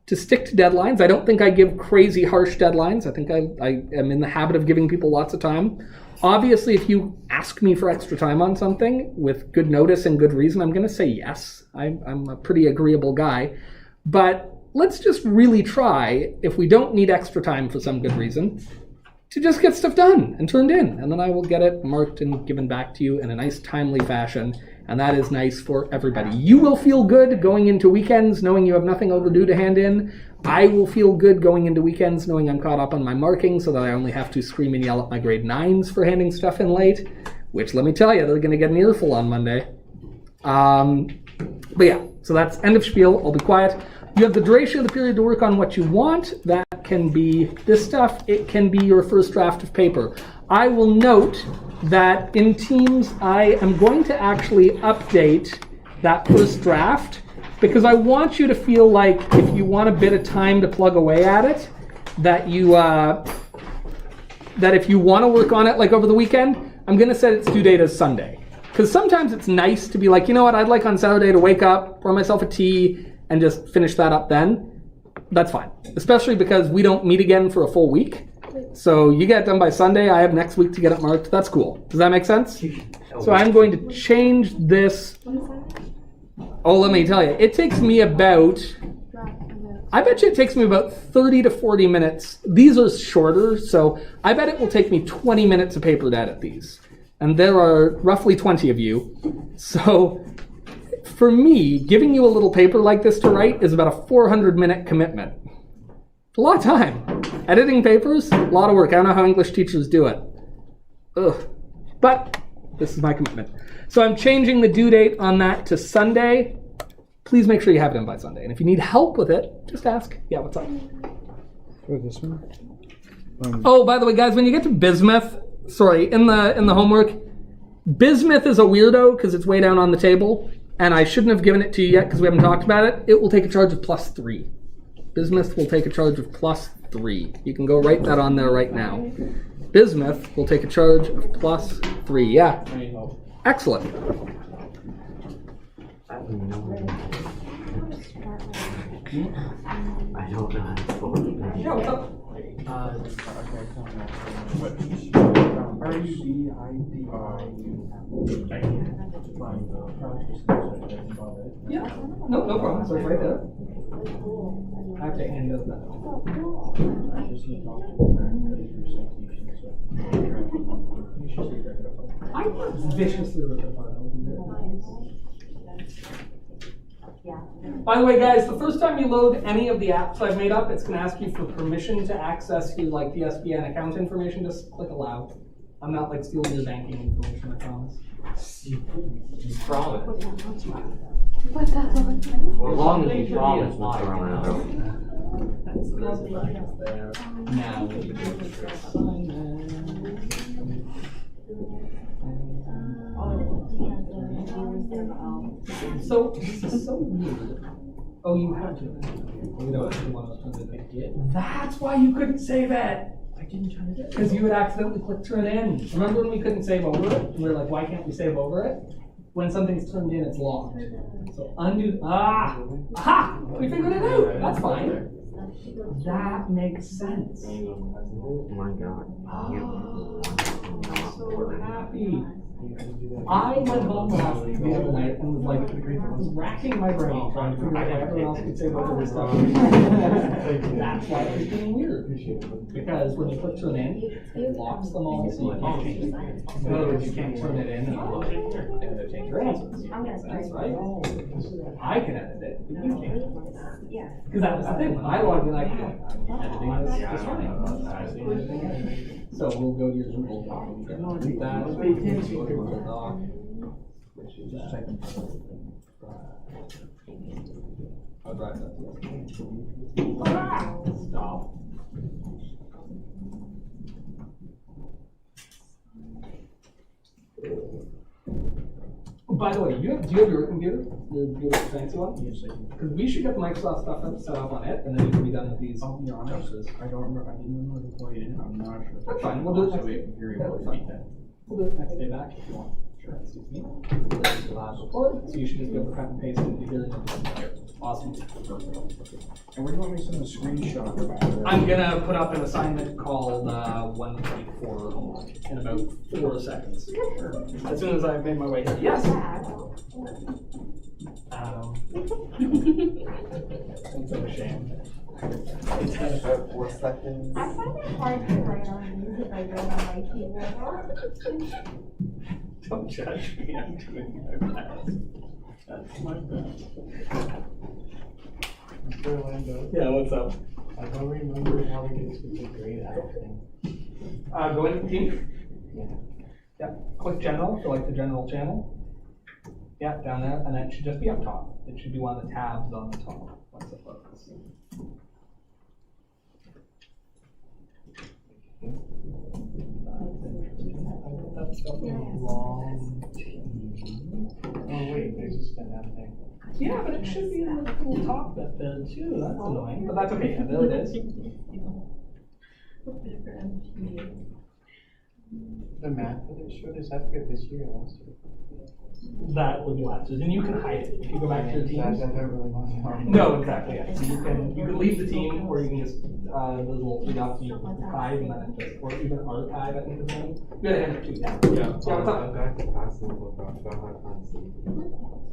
to stick to deadlines. I don't think I give crazy harsh deadlines. I think I am in the habit of giving people lots of time. Obviously, if you ask me for extra time on something with good notice and good reason, I'm going to say yes. I'm a pretty agreeable guy. But let's just really try, if we don't need extra time for some good reason, to just get stuff done and turned in. And then I will get it marked and given back to you in a nice, timely fashion. And that is nice for everybody. You will feel good going into weekends knowing you have nothing overdue to hand in. I will feel good going into weekends knowing I'm caught up on my marking so that I only have to scream and yell at my grade 9s for handing stuff in late, which, let me tell you, they're going to get an earful on Monday. But yeah, so that's end of spiel. I'll be quiet. You have the duration of the period to work on what you want. That can be this stuff. It can be your first draft of paper. I will note that in Teams, I am going to actually update that first draft because I want you to feel like if you want a bit of time to plug away at it, that you that if you want to work on it like over the weekend, I'm going to set its due date as Sunday. Because sometimes it's nice to be like, you know what, I'd like on Saturday to wake up, pour myself a tea, and just finish that up then. That's fine. Especially because we don't meet again for a full week. So you get it done by Sunday, I have next week to get it marked. That's cool. Does that make sense? So I'm going to change this. Oh, let me tell you, it takes me about, I bet you it takes me about 30 to 40 minutes. These are shorter, so I bet it will take me 20 minutes of paper to edit these. And there are roughly 20 of you. So for me, giving you a little paper like this to write is about a 400-minute commitment. It's a lot of time. Editing papers, a lot of work. I don't know how English teachers do it. Ugh. But this is my commitment. So I'm changing the due date on that to Sunday. Please make sure you have it in by Sunday. And if you need help with it, just ask. Yeah, what's up? For this one? Oh, by the way, guys, when you get to bismuth, sorry, in the homework, bismuth is a weirdo because it's way down on the table. And I shouldn't have given it to you yet because we haven't talked about it. It will take a charge of +3. Bismuth will take a charge of +3. You can go write that on there right now. Bismuth will take a charge of +3. Yeah. Excellent. I don't know how to forward it. Yeah, what's up? Yeah, no problem. So it's right there. I have to hand out that. I work viciously with it. By the way, guys, the first time you load any of the apps I've made up, it's going to ask you for permission to access your like DSBN account information. Just click allow. I'm not like stealing your banking information, I promise. You promise. As long as you promise, Mr. Romano. Now, so this is so weird. Oh, you had to. You know what? I did. That's why you couldn't save it. I didn't turn it in. Because you would accidentally click turn in. Remember when we couldn't save over it? And we were like, why can't we save over it? When something's turned in, it's locked. So undo. Aha! We figured it out. That's fine. That makes sense. Oh my god. I'm so happy. I went home last week the other night and was like, racking my brain trying to figure out why everyone else could save over this stuff. That's why it's being weird. Because when you click turn in, it locks them all so you can't change it. In other words, you can't turn it in and change your answers. Makes sense, right? I can edit it, but you can't. Because that was the thing. When I logged in, I could editing this just fine. So we'll go to your Google Doc and do that. Go to Google Doc. I'll drive that. Stop. By the way, do you have your computer? Your beautiful fancy one? Yes, I do. Because we should get the Microsoft stuff set up on it, and then you can be done with these. I'll be honest, I don't remember. I didn't remember to plug it in. I'm not sure. That's fine. We'll do it next day. That. We'll do it next day back if you want. Sure, that suits me. This is the last report, so you should just be able to cut and paste into here and then here. Awesome. And where do you want me to send a screenshot about it? I'm gonna put up an assignment called 1.4 homework in about 4 seconds. As soon as I've made my way here. Yes. It's so a shame. It's been about 4 seconds. I find it hard to write on music I don't on my keyboard. Don't judge me, I'm doing my best. That's my best. Mr. Orlando, Yeah, what's up? I don't remember how we did switch a grade acting. Go into team. Yeah. Yeah, click general, select the general channel. Yeah, down there, and it should just be up top. It should be one of the tabs on the top. Once it loads. That's got the wrong team. Oh wait, there's just that thing. Yeah, but it should be in the little top bit there too. That's annoying, but that's okay. Yeah, there it is. The math that it showed, is that for this year or last year? That would be last year's, and you can hide it if you go back to your team. I don't really want to. No, exactly. Yeah. So you can leave the team, or you can just those little three dots you can hide, and then just, or even archive. I think is the name. You gotta hit it too. Yeah. Yeah. What's up? I've got the constant look up, so I can't see.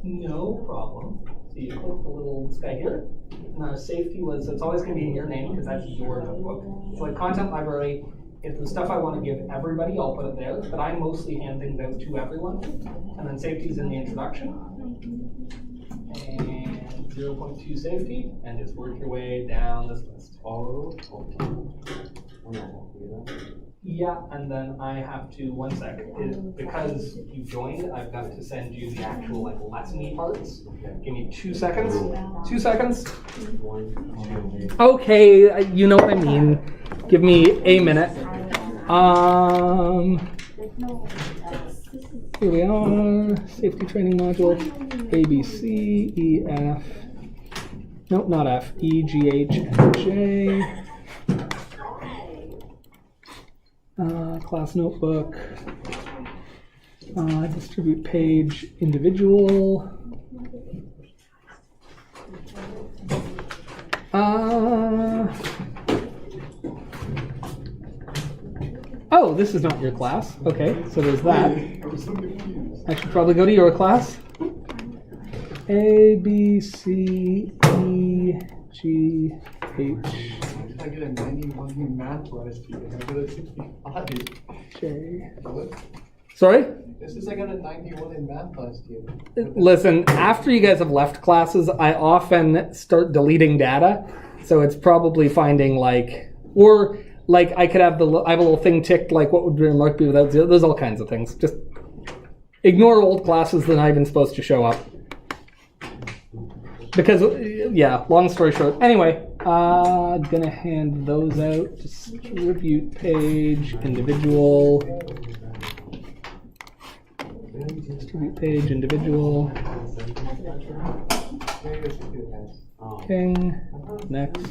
No problem. So you click the little this guy here. And our safety was it's always going to be in your name because that's your notebook. So like content library, if the stuff I want to give everybody, I'll put it there. But I mostly hand things out to everyone. And then safety is in the introduction. And 0.2 safety, and just work your way down this list. Yeah, and then I have to, one sec, because you joined, I've got to send you the actual like lesson-y parts. Give me 2 seconds. 2 seconds. Okay, you know what I mean. Give me a minute. Here we are. Safety training module. A, B, C, E, F. Nope, not F. E, G, H, and J. Class notebook, distribute page, individual. Oh, this is not your class. Okay, so there's that. I should probably go to your class. A, B, C, E, G, H. I get a 91 in math last year. I got a 65. J. Sorry? This is I got a 91 in math last year. Listen, after you guys have left classes, I often start deleting data. So it's probably finding like, or like I could have I have a little thing ticked like what would the remark be without zero. There's all kinds of things. Just ignore old classes that aren't even supposed to show up. Because, yeah, long story short. Anyway, gonna hand those out. Distribute page, individual. Distribute page, individual. King. Next.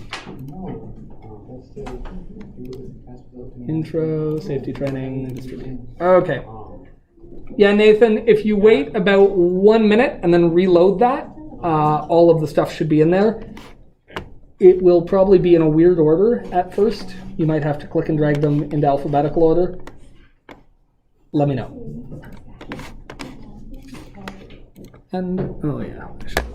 Intro, safety training, distribute. Okay. Yeah, Nathan, if you wait about 1 minute and then reload that, all of the stuff should be in there. It will probably be in a weird order at first. You might have to click and drag them into alphabetical order. Let me know. And, oh yeah, I should